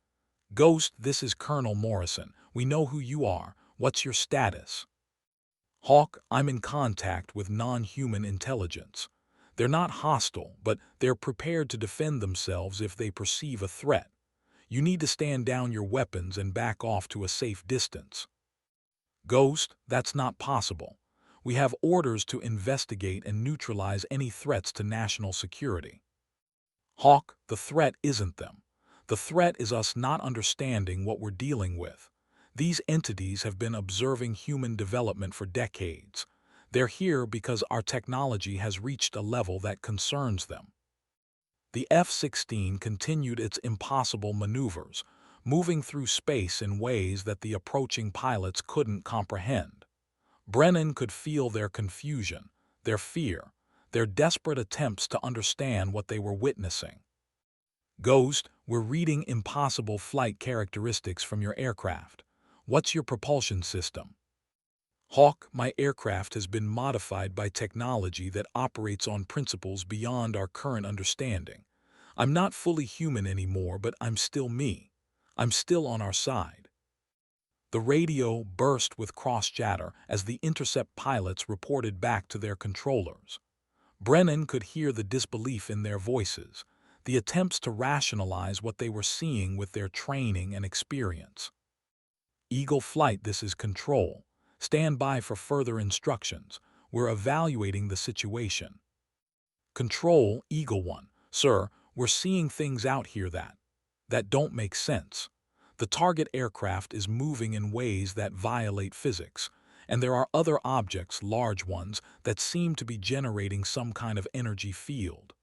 Ghost, this is Colonel Morrison. We know who you are. What's your status? Hawk, I'm in contact with non-human intelligence. They're not hostile, but they're prepared to defend themselves if they perceive a threat. You need to stand down your weapons and back off to a safe distance. Ghost, that's not possible. We have orders to investigate and neutralize any threats to national security. Hawk, the threat isn't them. The threat is us not understanding what we're dealing with. These entities have been observing human development for decades. They're here because our technology has reached a level that concerns them. The F-16 continued its impossible maneuvers, moving through space in ways that the approaching pilots couldn't comprehend. Brennan could feel their confusion, their fear, their desperate attempts to understand what they were witnessing. Ghost, we're reading impossible flight characteristics from your aircraft. What's your propulsion system? Hawk, my aircraft has been modified by technology that operates on principles beyond our current understanding. I'm not fully human anymore, but I'm still me. I'm still on our side. The radio burst with cross-chatter as the intercept pilots reported back to their controllers. Brennan could hear the disbelief in their voices, the attempts to rationalize what they were seeing with their training and experience. Eagle Flight, this is Control. Stand by for further instructions. We're evaluating the situation. Control, Eagle 1. Sir, we're seeing things out here that don't make sense. The target aircraft is moving in ways that violate physics, and there are other objects, large ones, that seem to be generating some kind of energy field.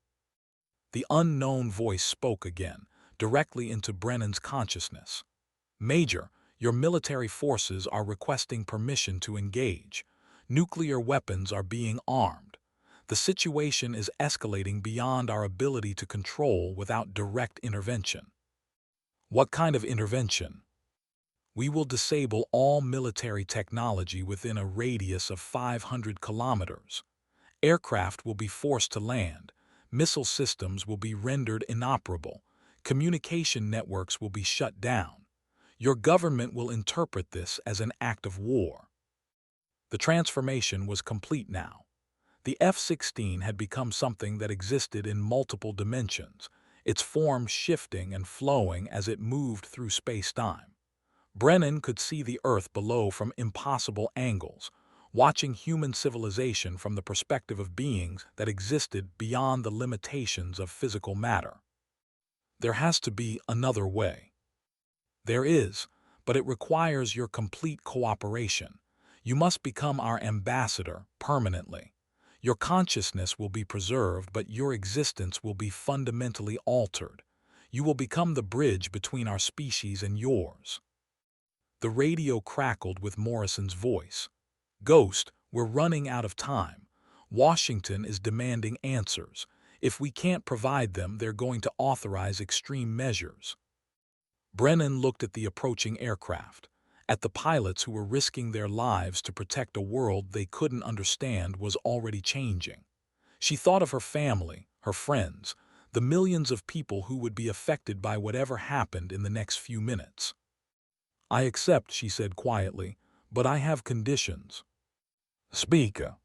The unknown voice spoke again, directly into Brennan's consciousness. Major, your military forces are requesting permission to engage. Nuclear weapons are being armed. The situation is escalating beyond our ability to control without direct intervention. What kind of intervention? We will disable all military technology within a radius of 500 kilometers. Aircraft will be forced to land. Missile systems will be rendered inoperable. Communication networks will be shut down. Your government will interpret this as an act of war. The transformation was complete now. The F-16 had become something that existed in multiple dimensions, its form shifting and flowing as it moved through space-time. Brennan could see the Earth below from impossible angles, watching human civilization from the perspective of beings that existed beyond the limitations of physical matter. There has to be another way. There is, but it requires your complete cooperation. You must become our ambassador permanently. Your consciousness will be preserved, but your existence will be fundamentally altered. You will become the bridge between our species and yours." The radio crackled with Morrison's voice. "Ghost, we're running out of time. Washington is demanding answers. If we can't provide them, they're going to authorize extreme measures." Brennan looked at the approaching aircraft, at the pilots who were risking their lives to protect a world they couldn't understand was already changing. She thought of her family, her friends, the millions of people who would be affected by whatever happened in the next few minutes. "I accept," she said quietly, "but I have conditions." "Speaker."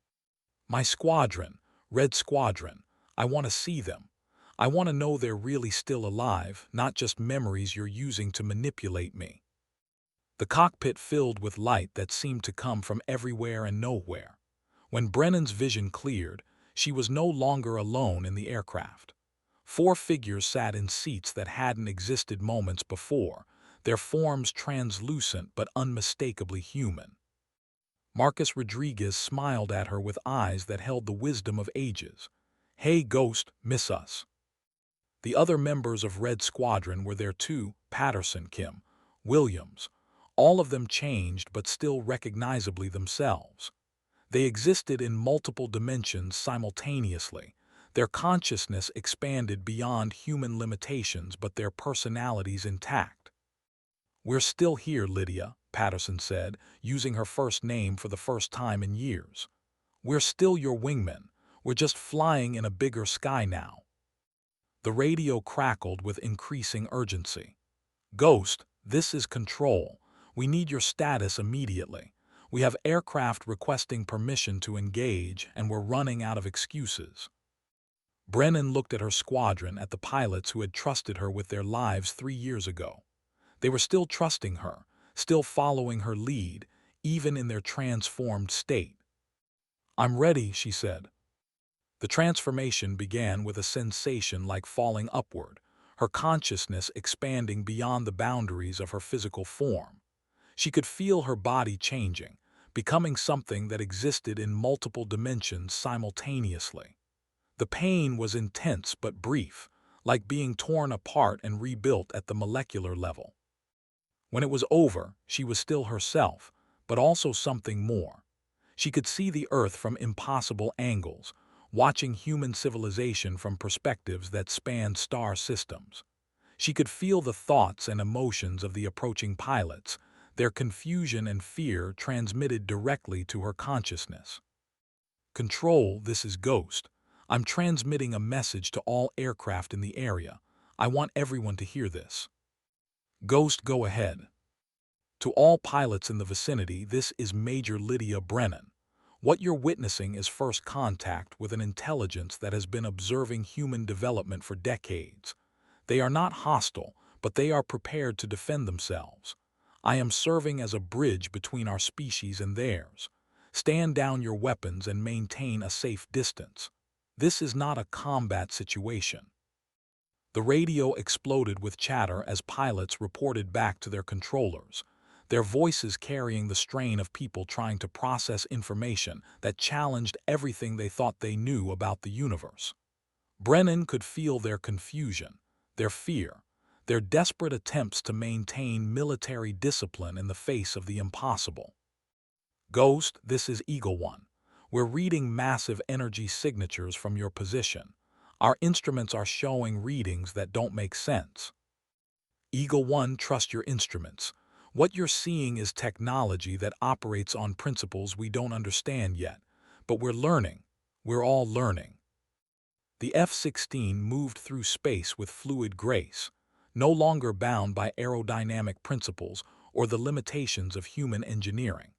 "My squadron, Red Squadron. I want to see them. I want to know they're really still alive, not just memories you're using to manipulate me." The cockpit filled with light that seemed to come from everywhere and nowhere. When Brennan's vision cleared, she was no longer alone in the aircraft. 4 figures sat in seats that hadn't existed moments before, their forms translucent but unmistakably human. Marcus Rodriguez smiled at her with eyes that held the wisdom of ages. "Hey, Ghost, miss us?" The other members of Red Squadron were there too: Patterson, Kim, Williams. All of them changed but still recognizably themselves. They existed in multiple dimensions simultaneously. Their consciousness expanded beyond human limitations, but their personalities intact. "We're still here, Lydia," Patterson said, using her first name for the first time in years. "We're still your wingmen. We're just flying in a bigger sky now." The radio crackled with increasing urgency. "Ghost, this is Control. We need your status immediately. We have aircraft requesting permission to engage, and we're running out of excuses." Brennan looked at her squadron, at the pilots who had trusted her with their lives 3 years ago. They were still trusting her, still following her lead, even in their transformed state. "I'm ready," she said. The transformation began with a sensation like falling upward, her consciousness expanding beyond the boundaries of her physical form. She could feel her body changing, becoming something that existed in multiple dimensions simultaneously. The pain was intense but brief, like being torn apart and rebuilt at the molecular level. When it was over, she was still herself, but also something more. She could see the Earth from impossible angles, watching human civilization from perspectives that spanned star systems. She could feel the thoughts and emotions of the approaching pilots, their confusion and fear transmitted directly to her consciousness. "Control, this is Ghost. I'm transmitting a message to all aircraft in the area. I want everyone to hear this." "Ghost, go ahead." "To all pilots in the vicinity, this is Major Lydia Brennan. What you're witnessing is first contact with an intelligence that has been observing human development for decades. They are not hostile, but they are prepared to defend themselves. I am serving as a bridge between our species and theirs. Stand down your weapons and maintain a safe distance. This is not a combat situation." The radio exploded with chatter as pilots reported back to their controllers, their voices carrying the strain of people trying to process information that challenged everything they thought they knew about the universe. Brennan could feel their confusion, their fear, their desperate attempts to maintain military discipline in the face of the impossible. "Ghost, this is Eagle One. We're reading massive energy signatures from your position. Our instruments are showing readings that don't make sense." "Eagle One, trust your instruments. What you're seeing is technology that operates on principles we don't understand yet, but we're learning. We're all learning." The F-16 moved through space with fluid grace, no longer bound by aerodynamic principles or the limitations of human engineering.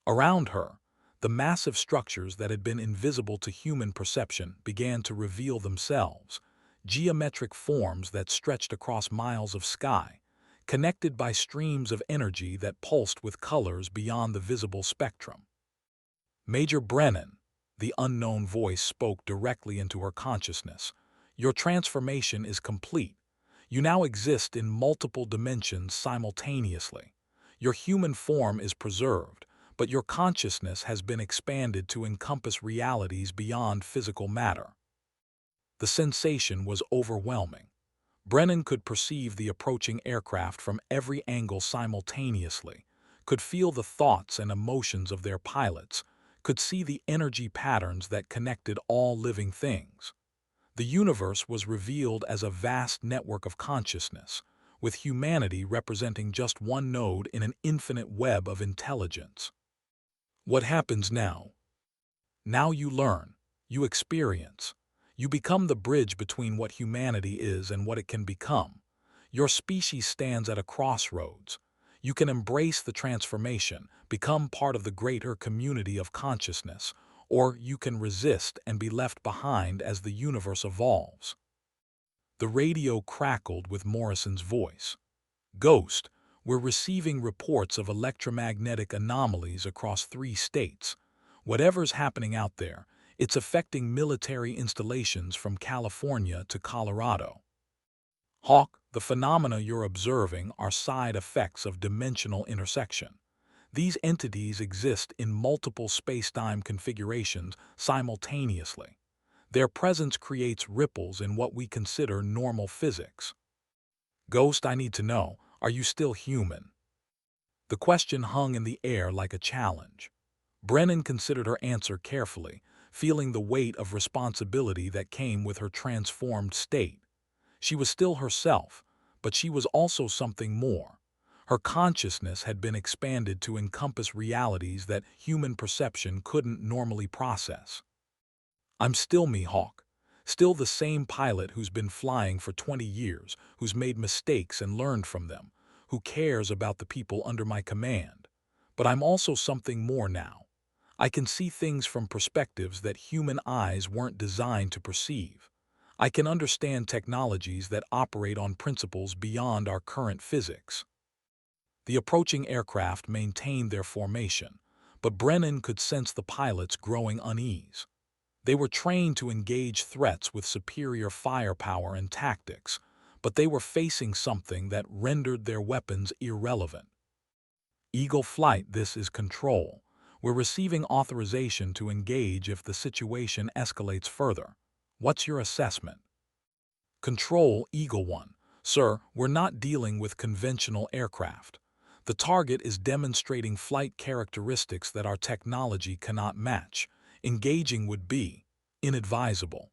Around her, the massive structures that had been invisible to human perception began to reveal themselves, geometric forms that stretched across miles of sky, connected by streams of energy that pulsed with colors beyond the visible spectrum. "Major Brennan," the unknown voice spoke directly into her consciousness, "your transformation is complete. You now exist in multiple dimensions simultaneously. Your human form is preserved, but your consciousness has been expanded to encompass realities beyond physical matter. The sensation was overwhelming. Brennan could perceive the approaching aircraft from every angle simultaneously, could feel the thoughts and emotions of their pilots, could see the energy patterns that connected all living things. The universe was revealed as a vast network of consciousness, with humanity representing just one node in an infinite web of intelligence. What happens now? Now you learn, you experience. You become the bridge between what humanity is and what it can become. Your species stands at a crossroads. You can embrace the transformation, become part of the greater community of consciousness, or you can resist and be left behind as the universe evolves. The radio crackled with Morrison's voice. Ghost, we're receiving reports of electromagnetic anomalies across 3 states. Whatever's happening out there, it's affecting military installations from California to Colorado. Hawk, the phenomena you're observing are side effects of dimensional intersection. These entities exist in multiple space-time configurations simultaneously. Their presence creates ripples in what we consider normal physics. Ghost, I need to know, are you still human? The question hung in the air like a challenge. Brennan considered her answer carefully, feeling the weight of responsibility that came with her transformed state. She was still herself, but she was also something more. Her consciousness had been expanded to encompass realities that human perception couldn't normally process. I'm still me, Hawk. Still the same pilot who's been flying for 20 years, who's made mistakes and learned from them, who cares about the people under my command. But I'm also something more now. I can see things from perspectives that human eyes weren't designed to perceive. I can understand technologies that operate on principles beyond our current physics. The approaching aircraft maintained their formation, but Brennan could sense the pilots' growing unease. They were trained to engage threats with superior firepower and tactics, but they were facing something that rendered their weapons irrelevant. Eagle Flight, this is Control. We're receiving authorization to engage if the situation escalates further. What's your assessment? Control, Eagle One. Sir, we're not dealing with conventional aircraft. The target is demonstrating flight characteristics that our technology cannot match. Engaging would be inadvisable.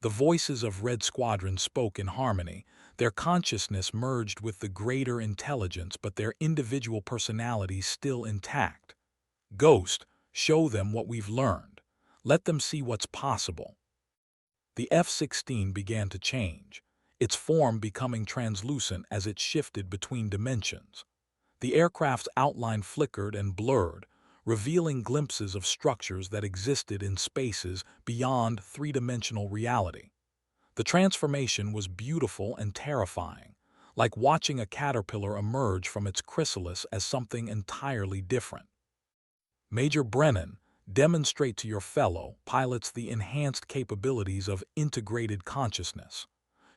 The voices of Red Squadron spoke in harmony, their consciousness merged with the greater intelligence but their individual personalities still intact. Ghost, show them what we've learned. Let them see what's possible. The F-16 began to change, its form becoming translucent as it shifted between dimensions. The aircraft's outline flickered and blurred, revealing glimpses of structures that existed in spaces beyond three-dimensional reality. The transformation was beautiful and terrifying, like watching a caterpillar emerge from its chrysalis as something entirely different. Major Brennan, demonstrate to your fellow pilots the enhanced capabilities of integrated consciousness.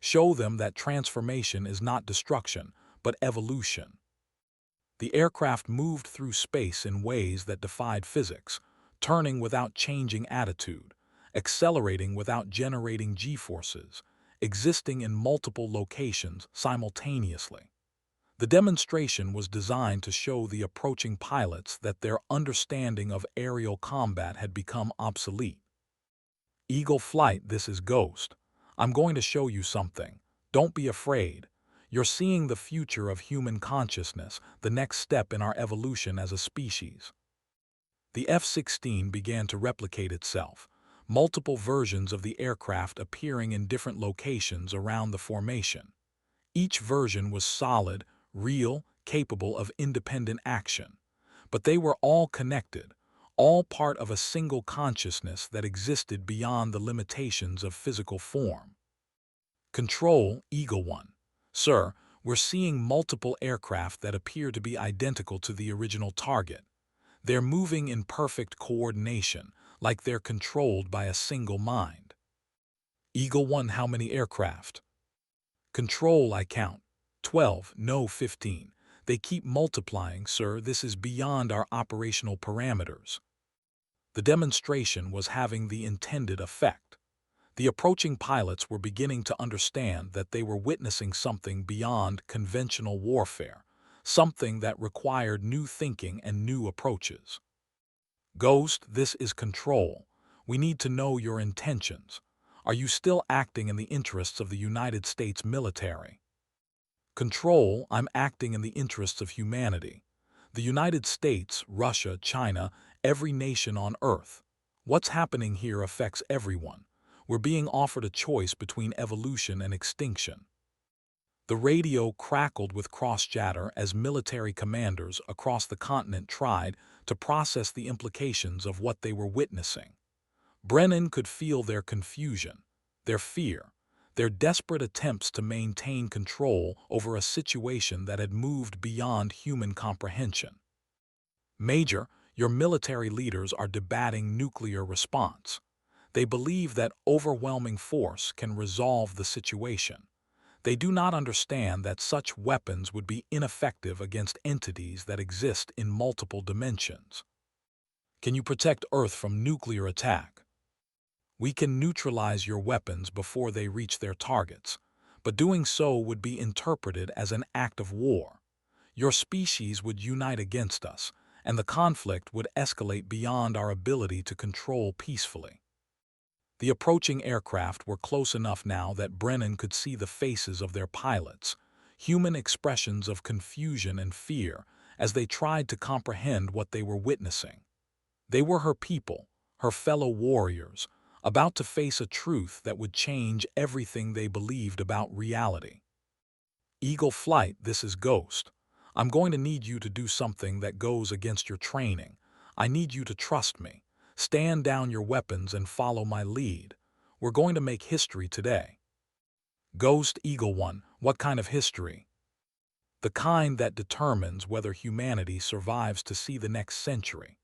Show them that transformation is not destruction, but evolution. The aircraft moved through space in ways that defied physics, turning without changing attitude, accelerating without generating g-forces, existing in multiple locations simultaneously. The demonstration was designed to show the approaching pilots that their understanding of aerial combat had become obsolete. Eagle Flight, this is Ghost. I'm going to show you something. Don't be afraid. You're seeing the future of human consciousness, the next step in our evolution as a species. The F-16 began to replicate itself, multiple versions of the aircraft appearing in different locations around the formation. Each version was solid, real, capable of independent action. But they were all connected, all part of a single consciousness that existed beyond the limitations of physical form. Control, Eagle One. Sir, we're seeing multiple aircraft that appear to be identical to the original target. They're moving in perfect coordination, like they're controlled by a single mind. Eagle One, how many aircraft? Control, I count. 12, no 15. They keep multiplying, sir. This is beyond our operational parameters. The demonstration was having the intended effect. The approaching pilots were beginning to understand that they were witnessing something beyond conventional warfare, something that required new thinking and new approaches. Ghost, this is control. We need to know your intentions. Are you still acting in the interests of the United States military? Control, I'm acting in the interests of humanity. The United States, Russia, China, every nation on Earth. What's happening here affects everyone. We're being offered a choice between evolution and extinction. The radio crackled with cross-chatter as military commanders across the continent tried to process the implications of what they were witnessing. Brennan could feel their confusion, their fear, their desperate attempts to maintain control over a situation that had moved beyond human comprehension. Major, your military leaders are debating nuclear response. They believe that overwhelming force can resolve the situation. They do not understand that such weapons would be ineffective against entities that exist in multiple dimensions. Can you protect Earth from nuclear attack? We can neutralize your weapons before they reach their targets, but doing so would be interpreted as an act of war. Your species would unite against us, and the conflict would escalate beyond our ability to control peacefully. The approaching aircraft were close enough now that Brennan could see the faces of their pilots, human expressions of confusion and fear as they tried to comprehend what they were witnessing. They were her people, her fellow warriors, about to face a truth that would change everything they believed about reality. Eagle Flight, this is Ghost. I'm going to need you to do something that goes against your training. I need you to trust me. Stand down your weapons and follow my lead. We're going to make history today. Ghost Eagle One, what kind of history? The kind that determines whether humanity survives to see the next century.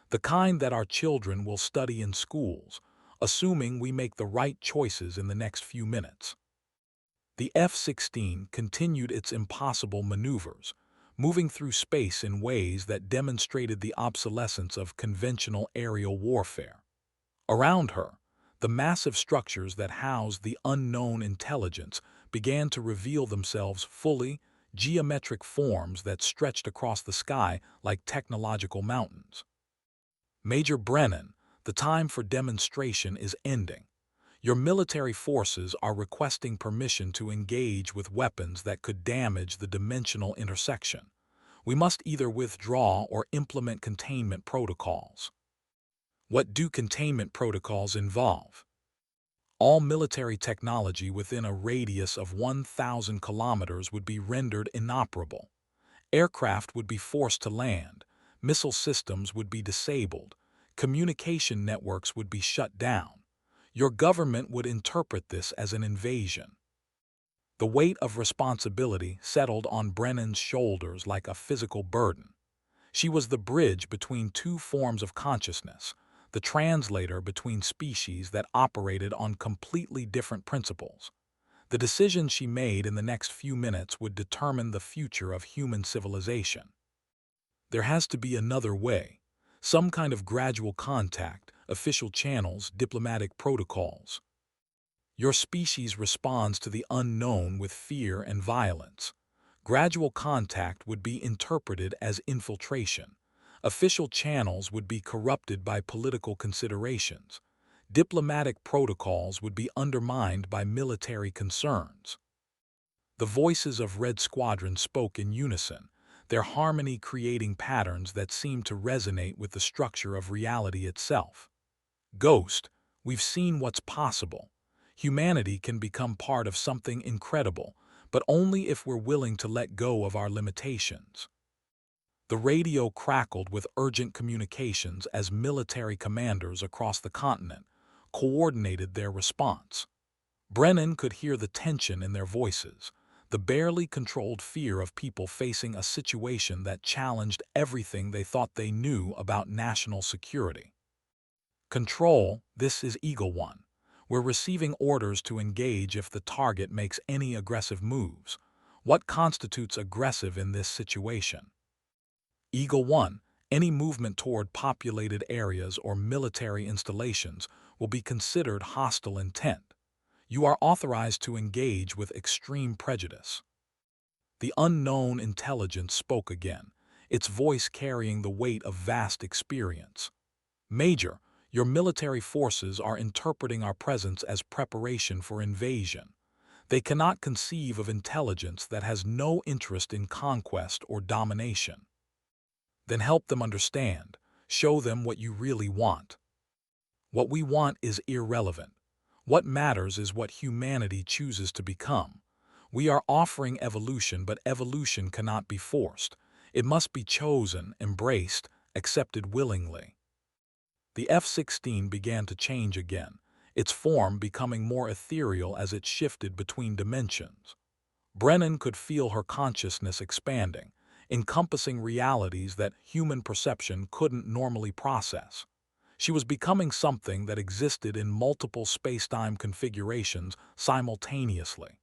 The kind that our children will study in schools, assuming we make the right choices in the next few minutes. The F-16 continued its impossible maneuvers, moving through space in ways that demonstrated the obsolescence of conventional aerial warfare. Around her, the massive structures that housed the unknown intelligence began to reveal themselves fully, geometric forms that stretched across the sky like technological mountains. Major Brennan, the time for demonstration is ending. Your military forces are requesting permission to engage with weapons that could damage the dimensional intersection. We must either withdraw or implement containment protocols. What do containment protocols involve? All military technology within a radius of 1,000 kilometers would be rendered inoperable. Aircraft would be forced to land, missile systems would be disabled, communication networks would be shut down. Your government would interpret this as an invasion. The weight of responsibility settled on Brennan's shoulders like a physical burden. She was the bridge between two forms of consciousness, the translator between species that operated on completely different principles. The decisions she made in the next few minutes would determine the future of human civilization. There has to be another way, some kind of gradual contact, official channels, diplomatic protocols. Your species responds to the unknown with fear and violence. Gradual contact would be interpreted as infiltration. Official channels would be corrupted by political considerations. Diplomatic protocols would be undermined by military concerns. The voices of Red Squadron spoke in unison, their harmony creating patterns that seemed to resonate with the structure of reality itself. Ghost, we've seen what's possible. Humanity can become part of something incredible, but only if we're willing to let go of our limitations. The radio crackled with urgent communications as military commanders across the continent coordinated their response. Brennan could hear the tension in their voices, the barely controlled fear of people facing a situation that challenged everything they thought they knew about national security. Control, this is Eagle One. We're receiving orders to engage if the target makes any aggressive moves. What constitutes aggressive in this situation? Eagle 1. Any movement toward populated areas or military installations will be considered hostile intent. You are authorized to engage with extreme prejudice. The unknown intelligence spoke again, its voice carrying the weight of vast experience. Major, your military forces are interpreting our presence as preparation for invasion. They cannot conceive of intelligence that has no interest in conquest or domination. Then help them understand. Show them what you really want. What we want is irrelevant. What matters is what humanity chooses to become. We are offering evolution, but evolution cannot be forced. It must be chosen, embraced, accepted willingly. The F-16 began to change again, its form becoming more ethereal as it shifted between dimensions. Brennan could feel her consciousness expanding, encompassing realities that human perception couldn't normally process. She was becoming something that existed in multiple space-time configurations simultaneously.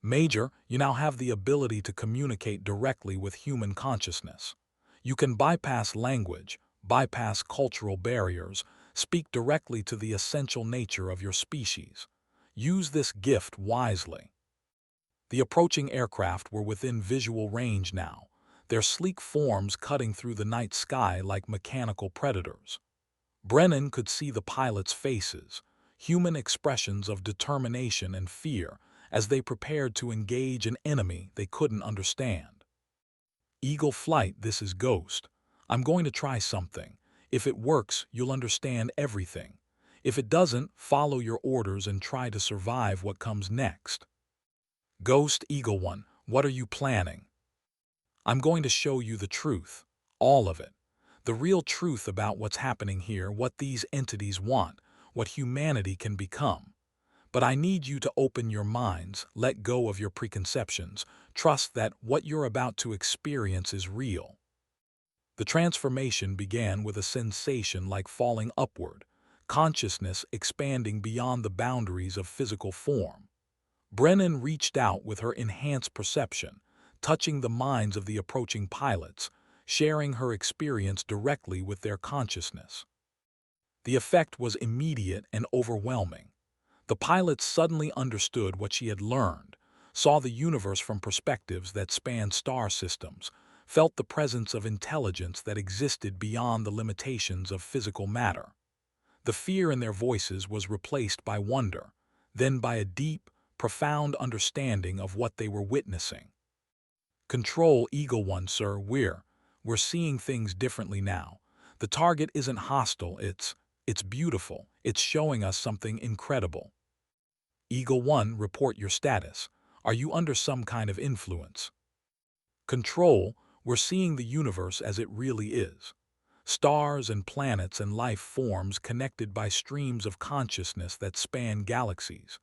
Major, you now have the ability to communicate directly with human consciousness. You can bypass language, bypass cultural barriers, speak directly to the essential nature of your species. Use this gift wisely. The approaching aircraft were within visual range now, their sleek forms cutting through the night sky like mechanical predators. Brennan could see the pilots' faces, human expressions of determination and fear as they prepared to engage an enemy they couldn't understand. Eagle Flight, this is Ghost. I'm going to try something. If it works, you'll understand everything. If it doesn't, follow your orders and try to survive what comes next. Ghost Eagle 1, what are you planning? I'm going to show you the truth, all of it. The real truth about what's happening here, what these entities want, what humanity can become. But I need you to open your minds, let go of your preconceptions, trust that what you're about to experience is real. The transformation began with a sensation like falling upward, consciousness expanding beyond the boundaries of physical form. Brennan reached out with her enhanced perception, touching the minds of the approaching pilots, sharing her experience directly with their consciousness. The effect was immediate and overwhelming. The pilots suddenly understood what she had learned, saw the universe from perspectives that spanned star systems, felt the presence of intelligence that existed beyond the limitations of physical matter. The fear in their voices was replaced by wonder, then by a deep, profound understanding of what they were witnessing. Control Eagle 1, sir, we're seeing things differently now. The target isn't hostile, it's beautiful, it's showing us something incredible. Eagle 1, report your status. Are you under some kind of influence? Control, we're seeing the universe as it really is. Stars and planets and life forms connected by streams of consciousness that span galaxies.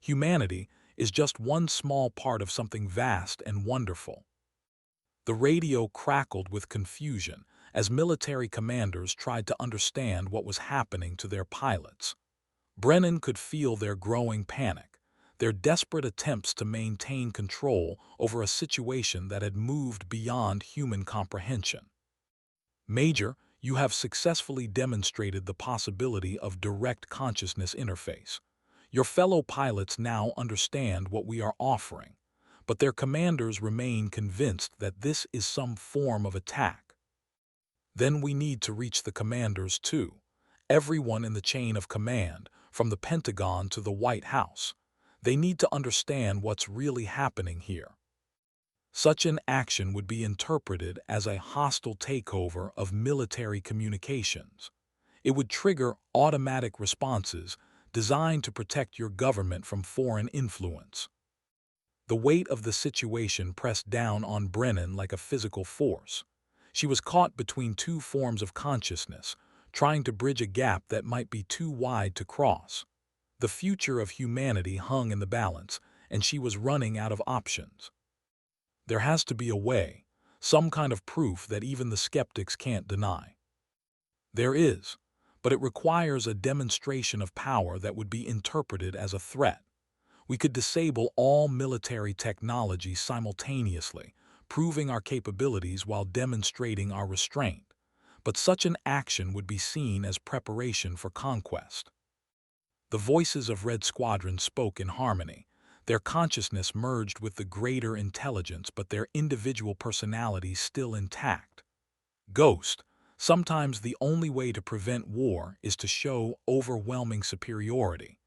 Humanity is just one small part of something vast and wonderful. The radio crackled with confusion as military commanders tried to understand what was happening to their pilots. Brennan could feel their growing panic, their desperate attempts to maintain control over a situation that had moved beyond human comprehension. Major, you have successfully demonstrated the possibility of direct consciousness interface. Your fellow pilots now understand what we are offering, but their commanders remain convinced that this is some form of attack. Then we need to reach the commanders too, everyone in the chain of command, from the Pentagon to the White House. They need to understand what's really happening here. Such an action would be interpreted as a hostile takeover of military communications. It would trigger automatic responses designed to protect your government from foreign influence. The weight of the situation pressed down on Brennan like a physical force. She was caught between two forms of consciousness, trying to bridge a gap that might be too wide to cross. The future of humanity hung in the balance, and she was running out of options. There has to be a way, some kind of proof that even the skeptics can't deny. There is, but it requires a demonstration of power that would be interpreted as a threat. We could disable all military technology simultaneously, proving our capabilities while demonstrating our restraint. But such an action would be seen as preparation for conquest. The voices of Red Squadron spoke in harmony. Their consciousness merged with the greater intelligence, but their individual personalities still intact. Ghost, sometimes the only way to prevent war is to show overwhelming superiority.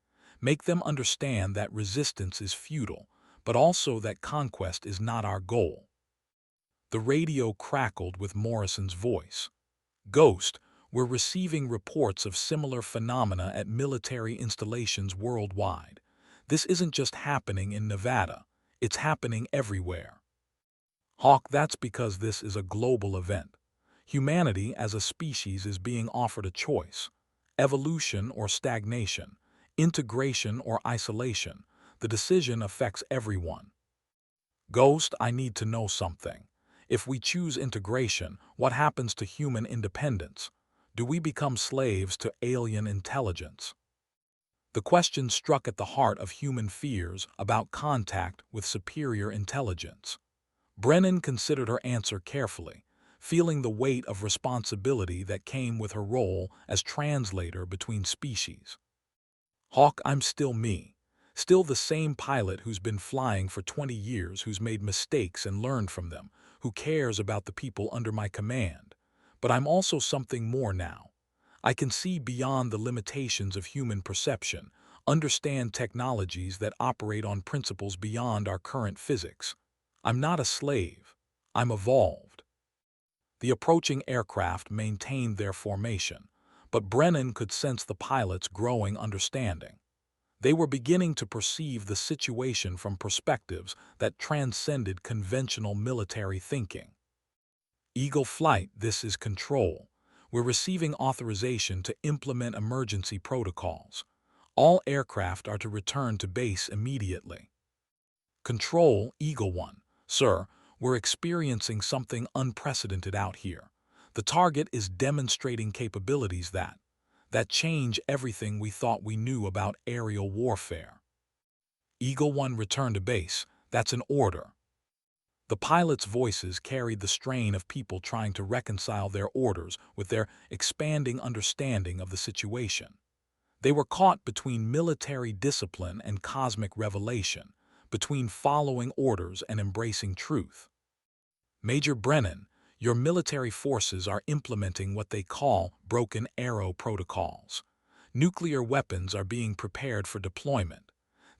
Make them understand that resistance is futile, but also that conquest is not our goal. The radio crackled with Morrison's voice. Ghost, we're receiving reports of similar phenomena at military installations worldwide. This isn't just happening in Nevada, it's happening everywhere. Hawk, that's because this is a global event. Humanity as a species is being offered a choice: evolution or stagnation, integration or isolation. The decision affects everyone. Ghost, I need to know something. If we choose integration, what happens to human independence? Do we become slaves to alien intelligence? The question struck at the heart of human fears about contact with superior intelligence. Brennan considered her answer carefully, feeling the weight of responsibility that came with her role as translator between species. Hawk, I'm still me. Still the same pilot who's been flying for 20 years, who's made mistakes and learned from them, who cares about the people under my command. But I'm also something more now. I can see beyond the limitations of human perception, understand technologies that operate on principles beyond our current physics. I'm not a slave. I'm evolved. The approaching aircraft maintained their formation, but Brennan could sense the pilot's growing understanding. They were beginning to perceive the situation from perspectives that transcended conventional military thinking. Eagle Flight, this is Control. We're receiving authorization to implement emergency protocols. All aircraft are to return to base immediately. Control, Eagle One. Sir, we're experiencing something unprecedented out here. The target is demonstrating capabilities that change everything we thought we knew about aerial warfare. Eagle One, return to base. That's an order. The pilots' voices carried the strain of people trying to reconcile their orders with their expanding understanding of the situation. They were caught between military discipline and cosmic revelation, between following orders and embracing truth. Major Brennan, your military forces are implementing what they call broken arrow protocols. Nuclear weapons are being prepared for deployment.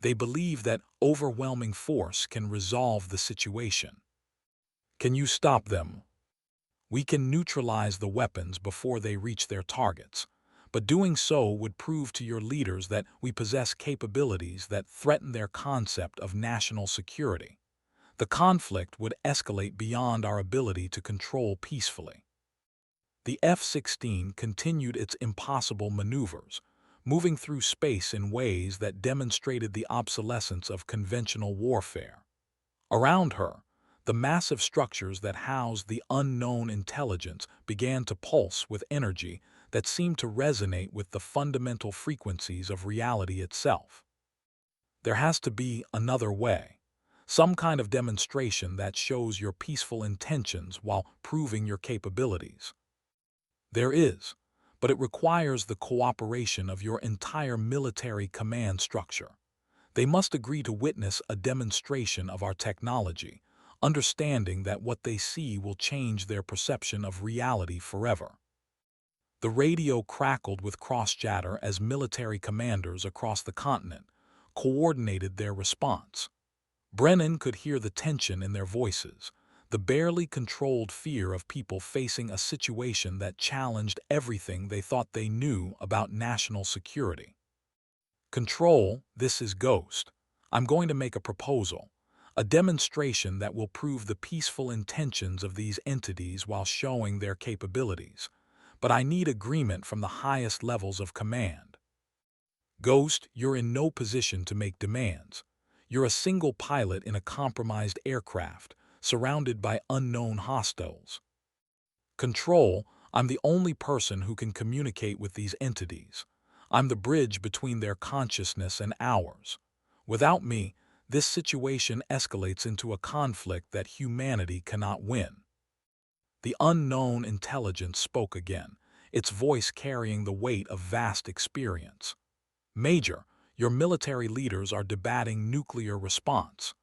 They believe that overwhelming force can resolve the situation. Can you stop them? We can neutralize the weapons before they reach their targets, but doing so would prove to your leaders that we possess capabilities that threaten their concept of national security. The conflict would escalate beyond our ability to control peacefully. The F-16 continued its impossible maneuvers, moving through space in ways that demonstrated the obsolescence of conventional warfare. Around her, the massive structures that housed the unknown intelligence began to pulse with energy that seemed to resonate with the fundamental frequencies of reality itself. There has to be another way, some kind of demonstration that shows your peaceful intentions while proving your capabilities. There is, but it requires the cooperation of your entire military command structure. They must agree to witness a demonstration of our technology, understanding that what they see will change their perception of reality forever. The radio crackled with cross-chatter as military commanders across the continent coordinated their response. Brennan could hear the tension in their voices, the barely controlled fear of people facing a situation that challenged everything they thought they knew about national security. Control, this is Ghost. I'm going to make a proposal, a demonstration that will prove the peaceful intentions of these entities while showing their capabilities. But I need agreement from the highest levels of command. Ghost, you're in no position to make demands. You're a single pilot in a compromised aircraft, surrounded by unknown hostiles. Control, I'm the only person who can communicate with these entities. I'm the bridge between their consciousness and ours. Without me, this situation escalates into a conflict that humanity cannot win. The unknown intelligence spoke again, its voice carrying the weight of vast experience. Major, your military leaders are debating nuclear response.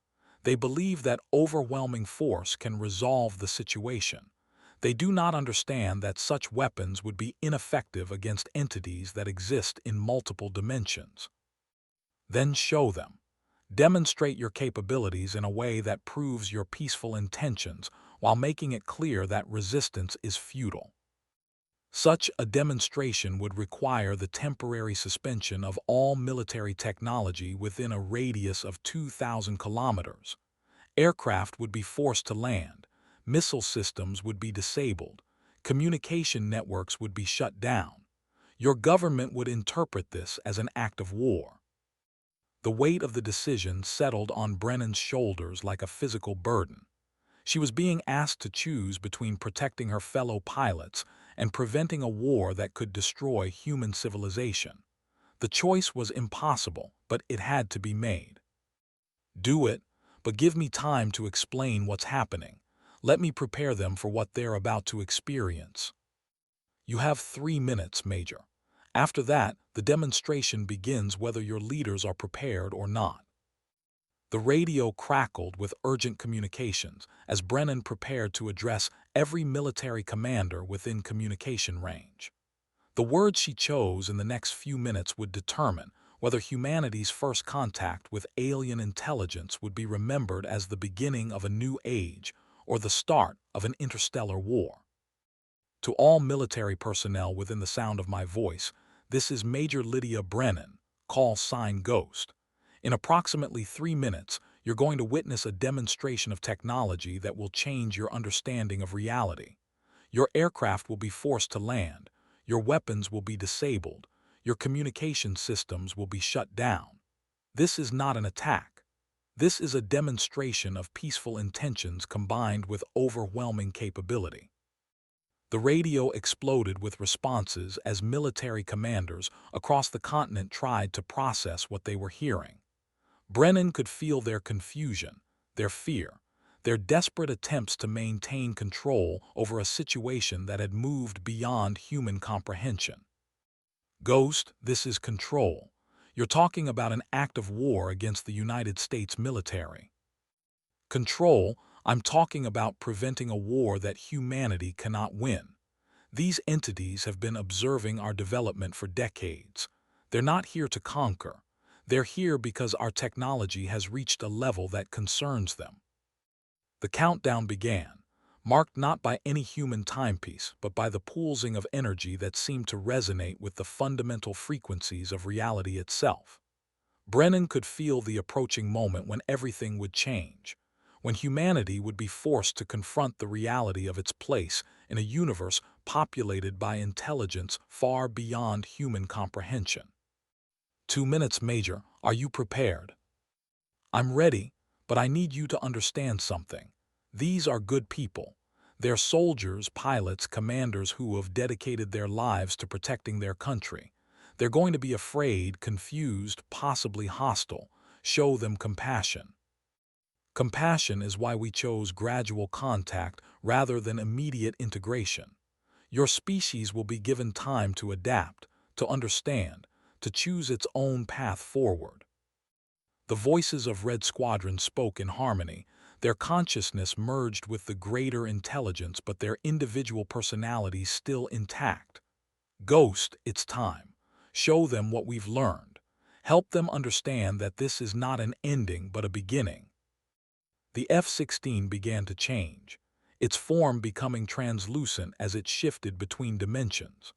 They believe that overwhelming force can resolve the situation. They do not understand that such weapons would be ineffective against entities that exist in multiple dimensions. Then show them. Demonstrate your capabilities in a way that proves your peaceful intentions while making it clear that resistance is futile. Such a demonstration would require the temporary suspension of all military technology within a radius of 2,000 kilometers. Aircraft would be forced to land, missile systems would be disabled, communication networks would be shut down. Your government would interpret this as an act of war. The weight of the decision settled on Brennan's shoulders like a physical burden. She was being asked to choose between protecting her fellow pilots and preventing a war that could destroy human civilization. The choice was impossible, but it had to be made. Do it, but give me time to explain what's happening. Let me prepare them for what they're about to experience. You have 3 minutes, Major. After that, the demonstration begins whether your leaders are prepared or not. The radio crackled with urgent communications as Brennan prepared to address every military commander within communication range. The words she chose in the next few minutes would determine whether humanity's first contact with alien intelligence would be remembered as the beginning of a new age or the start of an interstellar war. To all military personnel within the sound of my voice, this is Major Lydia Brennan, call sign Ghost. In approximately 3 minutes, you're going to witness a demonstration of technology that will change your understanding of reality. Your aircraft will be forced to land, your weapons will be disabled, your communication systems will be shut down. This is not an attack. This is a demonstration of peaceful intentions combined with overwhelming capability. The radio exploded with responses as military commanders across the continent tried to process what they were hearing. Brennan could feel their confusion, their fear, their desperate attempts to maintain control over a situation that had moved beyond human comprehension. Ghost, this is control. You're talking about an act of war against the United States military. Control, I'm talking about preventing a war that humanity cannot win. These entities have been observing our development for decades. They're not here to conquer. They're here because our technology has reached a level that concerns them. The countdown began, marked not by any human timepiece, but by the pulsing of energy that seemed to resonate with the fundamental frequencies of reality itself. Brennan could feel the approaching moment when everything would change, when humanity would be forced to confront the reality of its place in a universe populated by intelligence far beyond human comprehension. 2 minutes, Major. Are you prepared? I'm ready, but I need you to understand something. These are good people. They're soldiers, pilots, commanders who have dedicated their lives to protecting their country. They're going to be afraid, confused, possibly hostile. Show them compassion. Compassion is why we chose gradual contact rather than immediate integration. Your species will be given time to adapt, to understand, to choose its own path forward. The voices of Red Squadron spoke in harmony, their consciousness merged with the greater intelligence but their individual personalities still intact. Ghost, it's time. Show them what we've learned. Help them understand that this is not an ending but a beginning. The F-16 began to change, its form becoming translucent as it shifted between dimensions.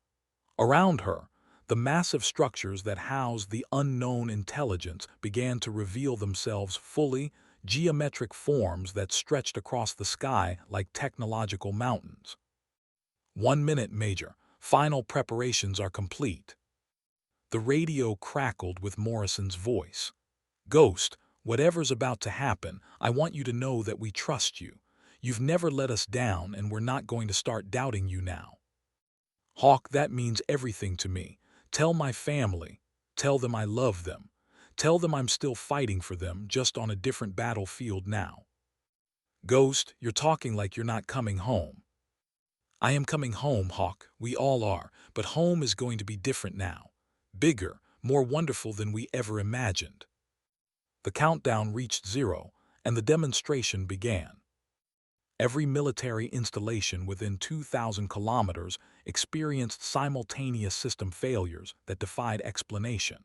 Around her, the massive structures that housed the unknown intelligence began to reveal themselves fully, geometric forms that stretched across the sky like technological mountains. 1 minute, Major. Final preparations are complete. The radio crackled with Morrison's voice. Ghost, whatever's about to happen, I want you to know that we trust you. You've never let us down, and we're not going to start doubting you now. Hawk, that means everything to me. Tell my family. Tell them I love them. Tell them I'm still fighting for them, just on a different battlefield now. Ghost, you're talking like you're not coming home. I am coming home, Hawk. We all are, but home is going to be different now. Bigger, more wonderful than we ever imagined. The countdown reached 0, and the demonstration began. Every military installation within 2,000 kilometers experienced simultaneous system failures that defied explanation.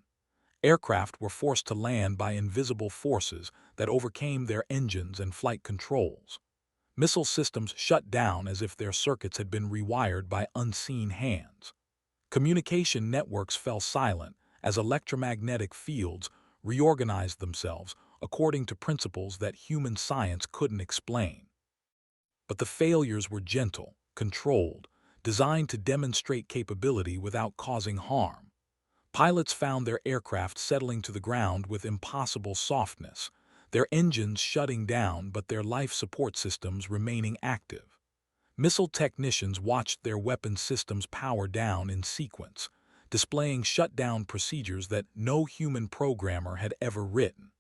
Aircraft were forced to land by invisible forces that overcame their engines and flight controls. Missile systems shut down as if their circuits had been rewired by unseen hands. Communication networks fell silent as electromagnetic fields reorganized themselves according to principles that human science couldn't explain. But the failures were gentle, controlled, designed to demonstrate capability without causing harm. Pilots found their aircraft settling to the ground with impossible softness, their engines shutting down but their life support systems remaining active. Missile technicians watched their weapon systems power down in sequence, displaying shutdown procedures that no human programmer had ever written.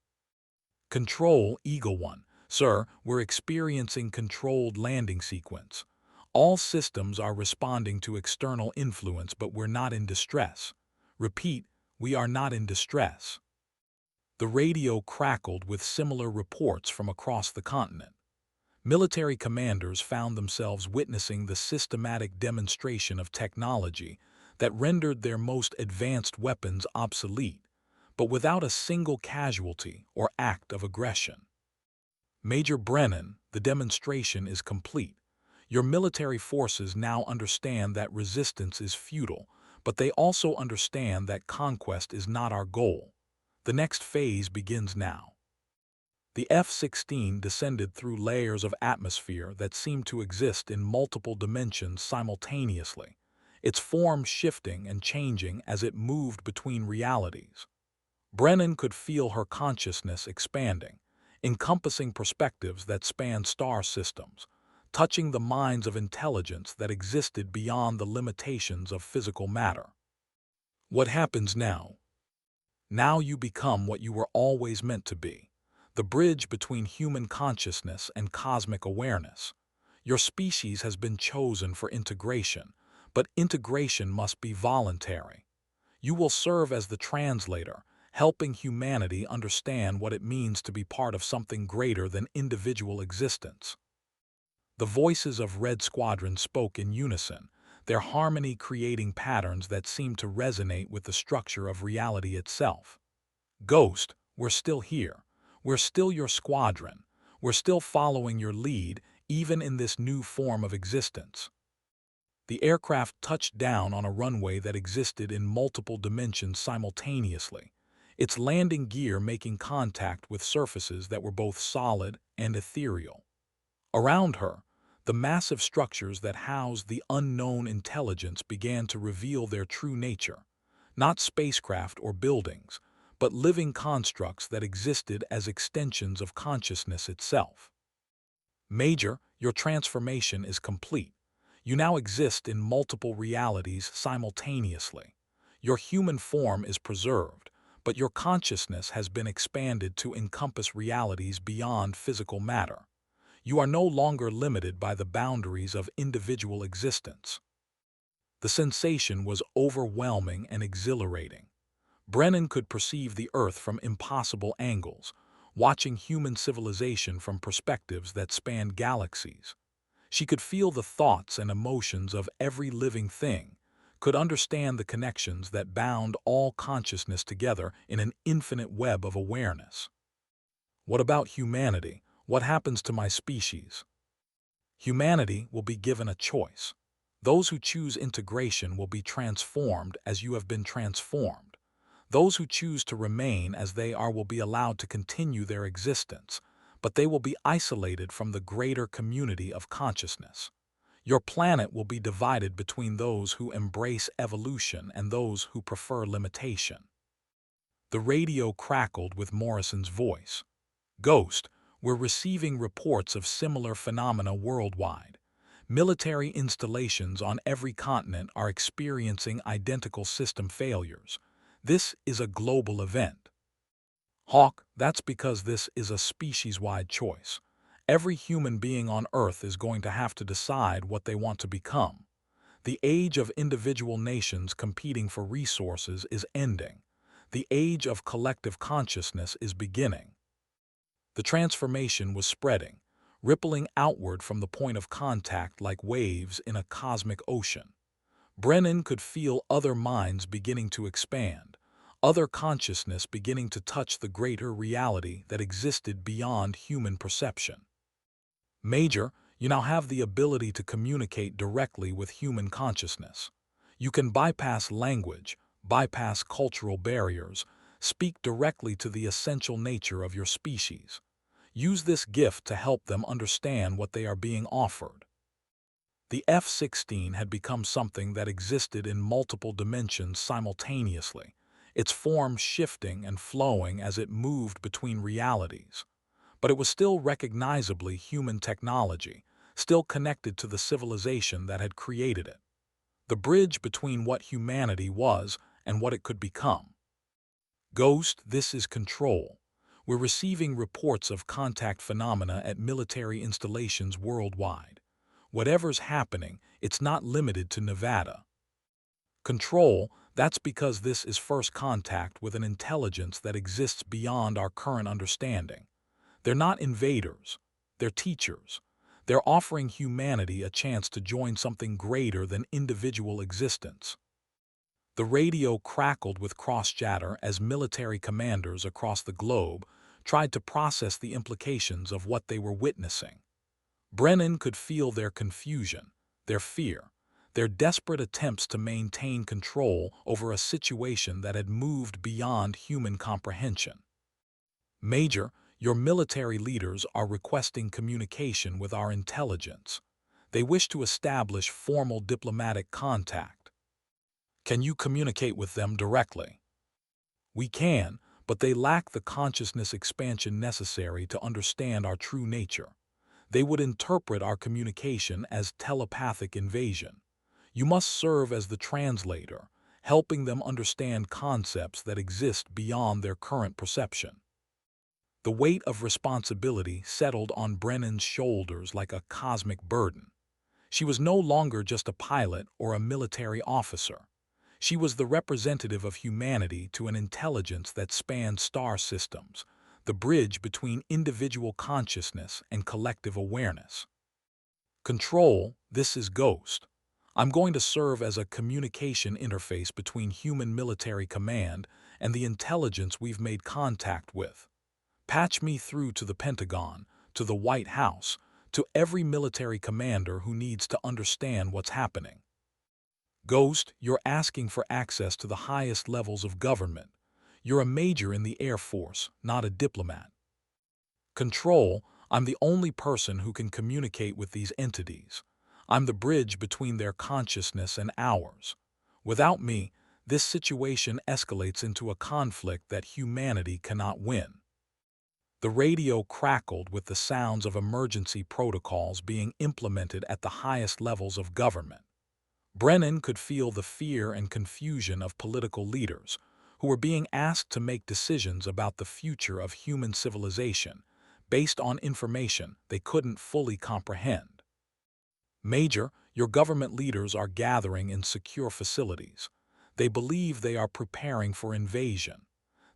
Control, Eagle One. Sir, we're experiencing controlled landing sequence. All systems are responding to external influence, but we're not in distress. Repeat, we are not in distress. The radio crackled with similar reports from across the continent. Military commanders found themselves witnessing the systematic demonstration of technology that rendered their most advanced weapons obsolete, but without a single casualty or act of aggression. Major Brennan, the demonstration is complete. Your military forces now understand that resistance is futile, but they also understand that conquest is not our goal. The next phase begins now. The F-16 descended through layers of atmosphere that seemed to exist in multiple dimensions simultaneously, its form shifting and changing as it moved between realities. Brennan could feel her consciousness expanding, encompassing perspectives that spanned star systems, touching the minds of intelligence that existed beyond the limitations of physical matter. What happens now? Now you become what you were always meant to be, the bridge between human consciousness and cosmic awareness. Your species has been chosen for integration, but integration must be voluntary. You will serve as the translator, helping humanity understand what it means to be part of something greater than individual existence. The voices of Red Squadron spoke in unison, their harmony creating patterns that seemed to resonate with the structure of reality itself. Ghost, we're still here. We're still your squadron. We're still following your lead, even in this new form of existence. The aircraft touched down on a runway that existed in multiple dimensions simultaneously, its landing gear making contact with surfaces that were both solid and ethereal. Around her, the massive structures that housed the unknown intelligence began to reveal their true nature, not spacecraft or buildings, but living constructs that existed as extensions of consciousness itself. Major, your transformation is complete. You now exist in multiple realities simultaneously. Your human form is preserved, but your consciousness has been expanded to encompass realities beyond physical matter. You are no longer limited by the boundaries of individual existence. The sensation was overwhelming and exhilarating. Brennan could perceive the Earth from impossible angles, watching human civilization from perspectives that spanned galaxies. She could feel the thoughts and emotions of every living thing, could understand the connections that bound all consciousness together in an infinite web of awareness. What about humanity? What happens to my species? Humanity will be given a choice. Those who choose integration will be transformed as you have been transformed. Those who choose to remain as they are will be allowed to continue their existence, but they will be isolated from the greater community of consciousness. Your planet will be divided between those who embrace evolution and those who prefer limitation. The radio crackled with Morrison's voice. Ghost, we're receiving reports of similar phenomena worldwide. Military installations on every continent are experiencing identical system failures. This is a global event. Hawk, that's because this is a species-wide choice. Every human being on Earth is going to have to decide what they want to become. The age of individual nations competing for resources is ending. The age of collective consciousness is beginning. The transformation was spreading, rippling outward from the point of contact like waves in a cosmic ocean. Brennan could feel other minds beginning to expand, other consciousness beginning to touch the greater reality that existed beyond human perception. Major, you now have the ability to communicate directly with human consciousness. You can bypass language, bypass cultural barriers, speak directly to the essential nature of your species. Use this gift to help them understand what they are being offered. The F-16 had become something that existed in multiple dimensions simultaneously, its form shifting and flowing as it moved between realities. But it was still recognizably human technology, still connected to the civilization that had created it. The bridge between what humanity was and what it could become. Ghost, this is Control. We're receiving reports of contact phenomena at military installations worldwide. Whatever's happening, it's not limited to Nevada. Control, that's because this is first contact with an intelligence that exists beyond our current understanding. They're not invaders, they're teachers. They're offering humanity a chance to join something greater than individual existence. The radio crackled with cross-chatter as military commanders across the globe tried to process the implications of what they were witnessing. Brennan could feel their confusion, their fear, their desperate attempts to maintain control over a situation that had moved beyond human comprehension. Major, your military leaders are requesting communication with our intelligence. They wish to establish formal diplomatic contact. Can you communicate with them directly? We can, but they lack the consciousness expansion necessary to understand our true nature. They would interpret our communication as telepathic invasion. You must serve as the translator, helping them understand concepts that exist beyond their current perception. The weight of responsibility settled on Brennan's shoulders like a cosmic burden. She was no longer just a pilot or a military officer. She was the representative of humanity to an intelligence that spanned star systems, the bridge between individual consciousness and collective awareness. Control, this is Ghost. I'm going to serve as a communication interface between human military command and the intelligence we've made contact with. Patch me through to the Pentagon, to the White House, to every military commander who needs to understand what's happening. Ghost, you're asking for access to the highest levels of government. You're a major in the Air Force, not a diplomat. Control, I'm the only person who can communicate with these entities. I'm the bridge between their consciousness and ours. Without me, this situation escalates into a conflict that humanity cannot win. The radio crackled with the sounds of emergency protocols being implemented at the highest levels of government. Brennan could feel the fear and confusion of political leaders who were being asked to make decisions about the future of human civilization based on information they couldn't fully comprehend. Major, your government leaders are gathering in secure facilities. They believe they are preparing for invasion.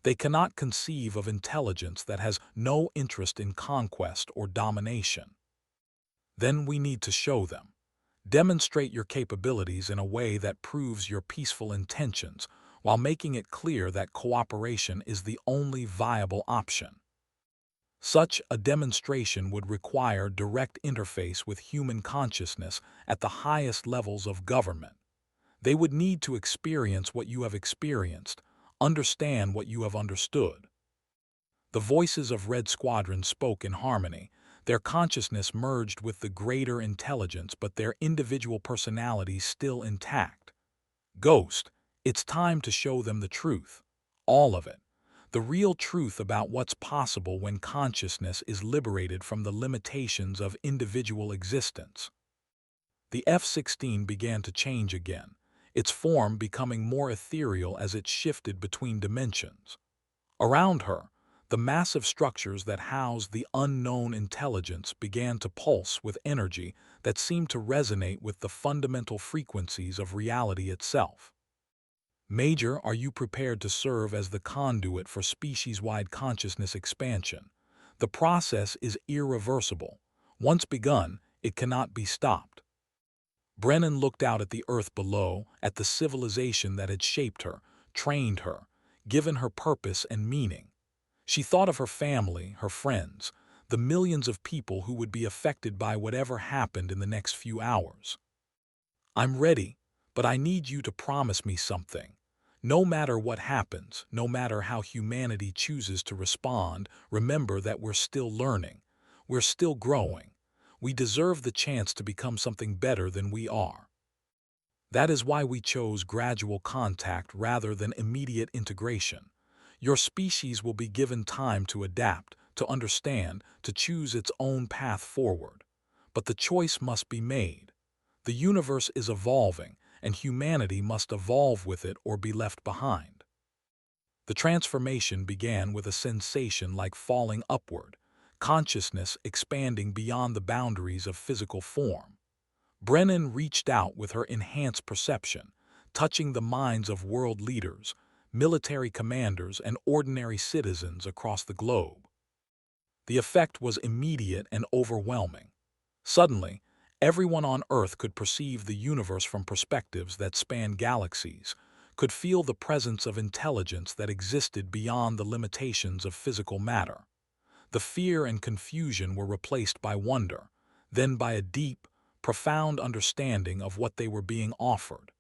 They cannot conceive of intelligence that has no interest in conquest or domination. Then we need to show them. Demonstrate your capabilities in a way that proves your peaceful intentions while making it clear that cooperation is the only viable option. Such a demonstration would require direct interface with human consciousness at the highest levels of government. They would need to experience what you have experienced, understand what you have understood. The voices of Red Squadron spoke in harmony. Their consciousness merged with the greater intelligence, but their individual personalities still intact. Ghost, it's time to show them the truth. All of it. The real truth about what's possible when consciousness is liberated from the limitations of individual existence. The F-16 began to change again, its form becoming more ethereal as it shifted between dimensions. Around her, The massive structures that housed the unknown intelligence began to pulse with energy that seemed to resonate with the fundamental frequencies of reality itself. Major, are you prepared to serve as the conduit for species-wide consciousness expansion? The process is irreversible. Once begun, it cannot be stopped. Brennan looked out at the earth below, at the civilization that had shaped her, trained her, given her purpose and meaning. She thought of her family, her friends, the millions of people who would be affected by whatever happened in the next few hours. I'm ready, but I need you to promise me something. No matter what happens, no matter how humanity chooses to respond, remember that we're still learning. We're still growing. We deserve the chance to become something better than we are. That is why we chose gradual contact rather than immediate integration. Your species will be given time to adapt, to understand, to choose its own path forward. But the choice must be made. The universe is evolving, and humanity must evolve with it or be left behind. The transformation began with a sensation like falling upward, consciousness expanding beyond the boundaries of physical form. Brennan reached out with her enhanced perception, touching the minds of world leaders, military commanders, and ordinary citizens across the globe. The effect was immediate and overwhelming. Suddenly, everyone on Earth could perceive the universe from perspectives that spanned galaxies, could feel the presence of intelligence that existed beyond the limitations of physical matter. The fear and confusion were replaced by wonder, then by a deep, profound understanding of what they were being offered.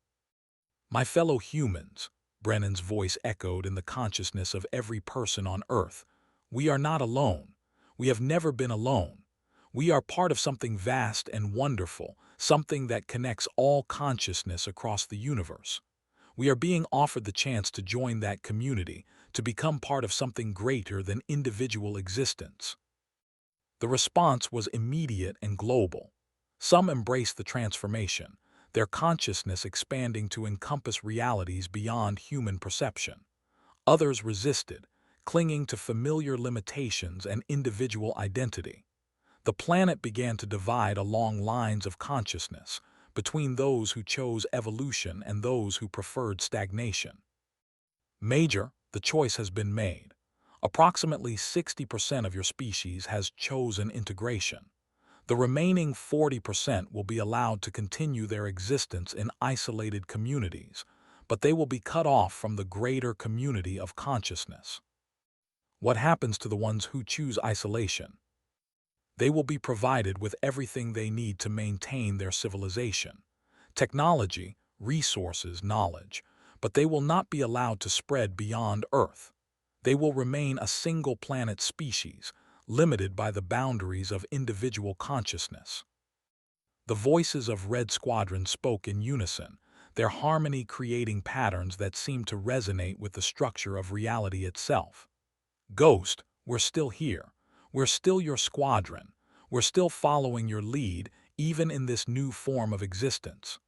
My fellow humans, Brennan's voice echoed in the consciousness of every person on Earth, we are not alone. We have never been alone. We are part of something vast and wonderful, something that connects all consciousness across the universe. We are being offered the chance to join that community, to become part of something greater than individual existence. The response was immediate and global. Some embraced the transformation, their consciousness expanding to encompass realities beyond human perception. Others resisted, clinging to familiar limitations and individual identity. The planet began to divide along lines of consciousness, between those who chose evolution and those who preferred stagnation. Major, the choice has been made. Approximately 60% of your species has chosen integration. The remaining 40% will be allowed to continue their existence in isolated communities, but they will be cut off from the greater community of consciousness. What happens to the ones who choose isolation? They will be provided with everything they need to maintain their civilization: technology, resources, knowledge, but they will not be allowed to spread beyond Earth. They will remain a single planet species, limited by the boundaries of individual consciousness. The voices of Red Squadron spoke in unison, their harmony creating patterns that seemed to resonate with the structure of reality itself. Ghost, we're still here. We're still your squadron. We're still following your lead, even in this new form of existence.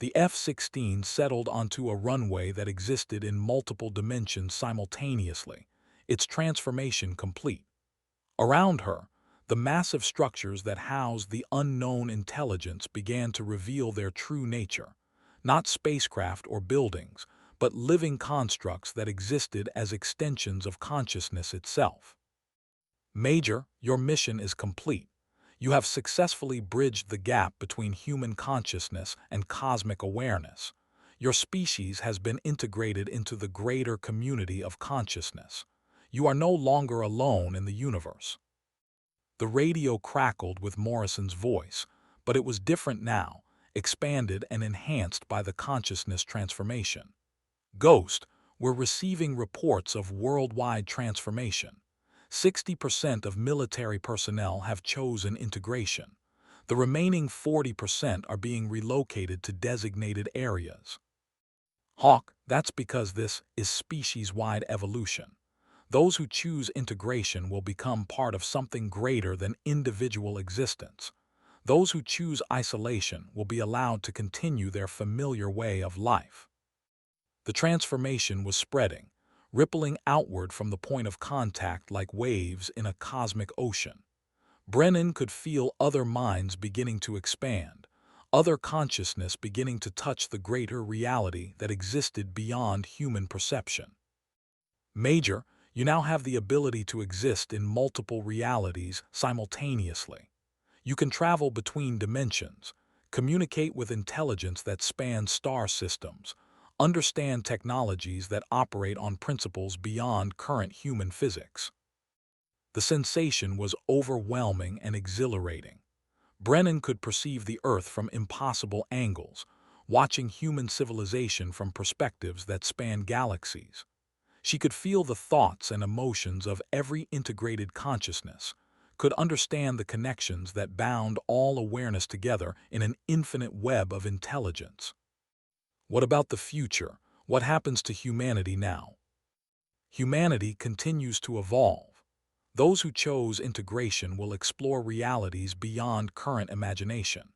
The F-16 settled onto a runway that existed in multiple dimensions simultaneously, its transformation complete. Around her, the massive structures that housed the unknown intelligence began to reveal their true nature, not spacecraft or buildings, but living constructs that existed as extensions of consciousness itself. Major, your mission is complete. You have successfully bridged the gap between human consciousness and cosmic awareness. Your species has been integrated into the greater community of consciousness. You are no longer alone in the universe. The radio crackled with Morrison's voice, but it was different now, expanded and enhanced by the consciousness transformation. Ghost, we're receiving reports of worldwide transformation. 60% of military personnel have chosen integration. The remaining 40% are being relocated to designated areas. Hawk, that's because this is species-wide evolution. Those who choose integration will become part of something greater than individual existence. Those who choose isolation will be allowed to continue their familiar way of life. The transformation was spreading, rippling outward from the point of contact like waves in a cosmic ocean. Brennan could feel other minds beginning to expand, other consciousness beginning to touch the greater reality that existed beyond human perception. Major, you now have the ability to exist in multiple realities simultaneously. You can travel between dimensions, communicate with intelligence that spans star systems, understand technologies that operate on principles beyond current human physics. The sensation was overwhelming and exhilarating. Brennan could perceive the Earth from impossible angles, watching human civilization from perspectives that span galaxies. She could feel the thoughts and emotions of every integrated consciousness, could understand the connections that bound all awareness together in an infinite web of intelligence. What about the future? What happens to humanity now? Humanity continues to evolve. Those who chose integration will explore realities beyond current imagination.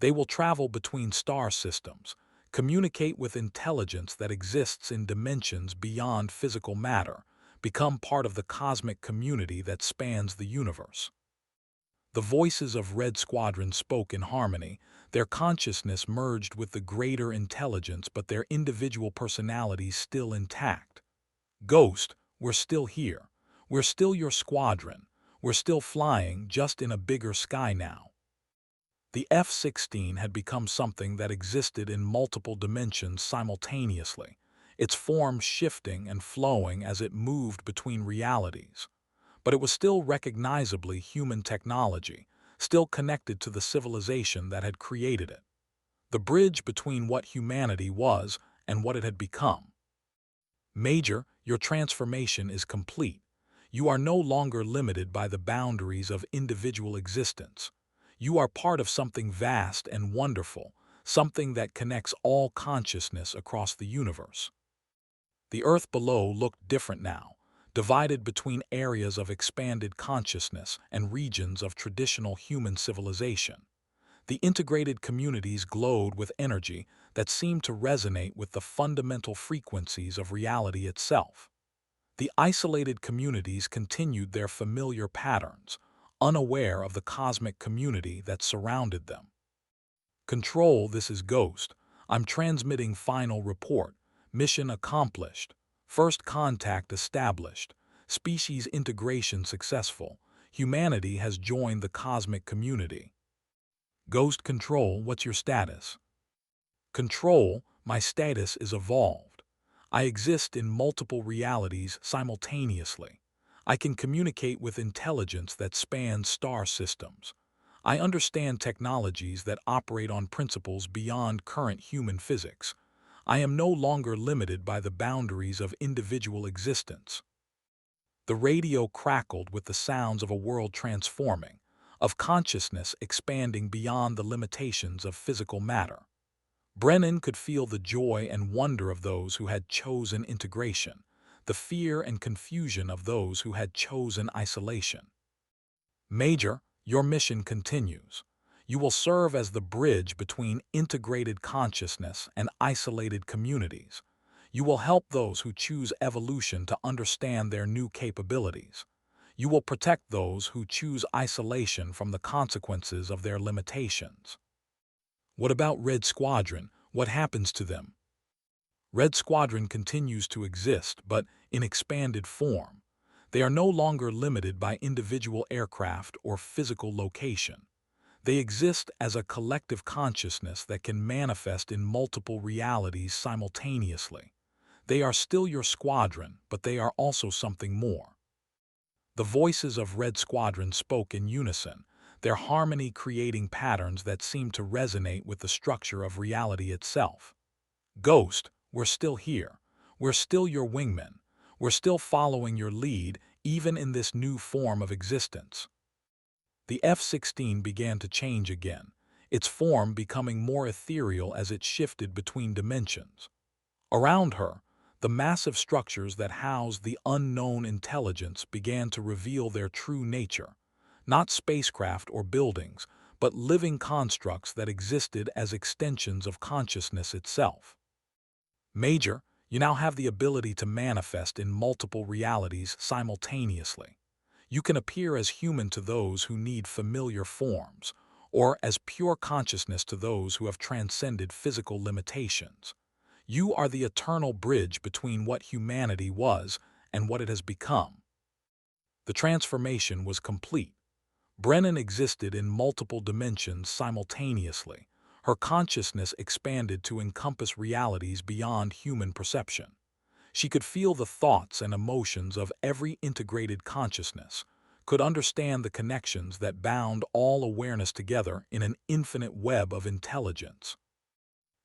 They will travel between star systems, communicate with intelligence that exists in dimensions beyond physical matter, become part of the cosmic community that spans the universe. The voices of Red Squadron spoke in harmony, their consciousness merged with the greater intelligence but their individual personalities still intact. Ghost, we're still here. We're still your squadron. We're still flying, just in a bigger sky now. The F-16 had become something that existed in multiple dimensions simultaneously, its form shifting and flowing as it moved between realities. But it was still recognizably human technology, still connected to the civilization that had created it. The bridge between what humanity was and what it had become. Major, your transformation is complete. You are no longer limited by the boundaries of individual existence. You are part of something vast and wonderful, something that connects all consciousness across the universe. The Earth below looked different now, divided between areas of expanded consciousness and regions of traditional human civilization. The integrated communities glowed with energy that seemed to resonate with the fundamental frequencies of reality itself. The isolated communities continued their familiar patterns, unaware of the cosmic community that surrounded them. Control, this is Ghost. I'm transmitting final report. Mission accomplished. First contact established. Species integration successful. Humanity has joined the cosmic community. Ghost Control, what's your status? Control, my status is evolved. I exist in multiple realities simultaneously. I can communicate with intelligence that spans star systems. I understand technologies that operate on principles beyond current human physics. I am no longer limited by the boundaries of individual existence. The radio crackled with the sounds of a world transforming, of consciousness expanding beyond the limitations of physical matter. Brennan could feel the joy and wonder of those who had chosen integration, the fear and confusion of those who had chosen isolation. Major, your mission continues. You will serve as the bridge between integrated consciousness and isolated communities. You will help those who choose evolution to understand their new capabilities. You will protect those who choose isolation from the consequences of their limitations. What about Red Squadron? What happens to them? Red Squadron continues to exist, but in expanded form. They are no longer limited by individual aircraft or physical location. They exist as a collective consciousness that can manifest in multiple realities simultaneously. They are still your squadron, but they are also something more. The voices of Red Squadron spoke in unison, their harmony creating patterns that seemed to resonate with the structure of reality itself. Ghost, we're still here. We're still your wingmen. We're still following your lead, even in this new form of existence. The F-16 began to change again, its form becoming more ethereal as it shifted between dimensions. Around her, the massive structures that housed the unknown intelligence began to reveal their true nature, not spacecraft or buildings, but living constructs that existed as extensions of consciousness itself. Major, You now have the ability to manifest in multiple realities simultaneously. You can appear as human to those who need familiar forms, or as pure consciousness to those who have transcended physical limitations. You are the eternal bridge between what humanity was and what it has become. The transformation was complete. Brennan existed in multiple dimensions simultaneously. Her consciousness expanded to encompass realities beyond human perception. She could feel the thoughts and emotions of every integrated consciousness, could understand the connections that bound all awareness together in an infinite web of intelligence.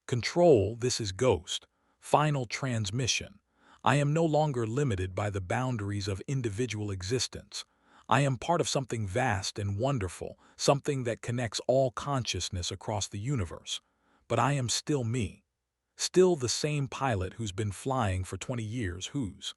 Control, this is Ghost. Final transmission. I am no longer limited by the boundaries of individual existence. I am part of something vast and wonderful, something that connects all consciousness across the universe. But I am still me. Still the same pilot who's been flying for 20 years, who's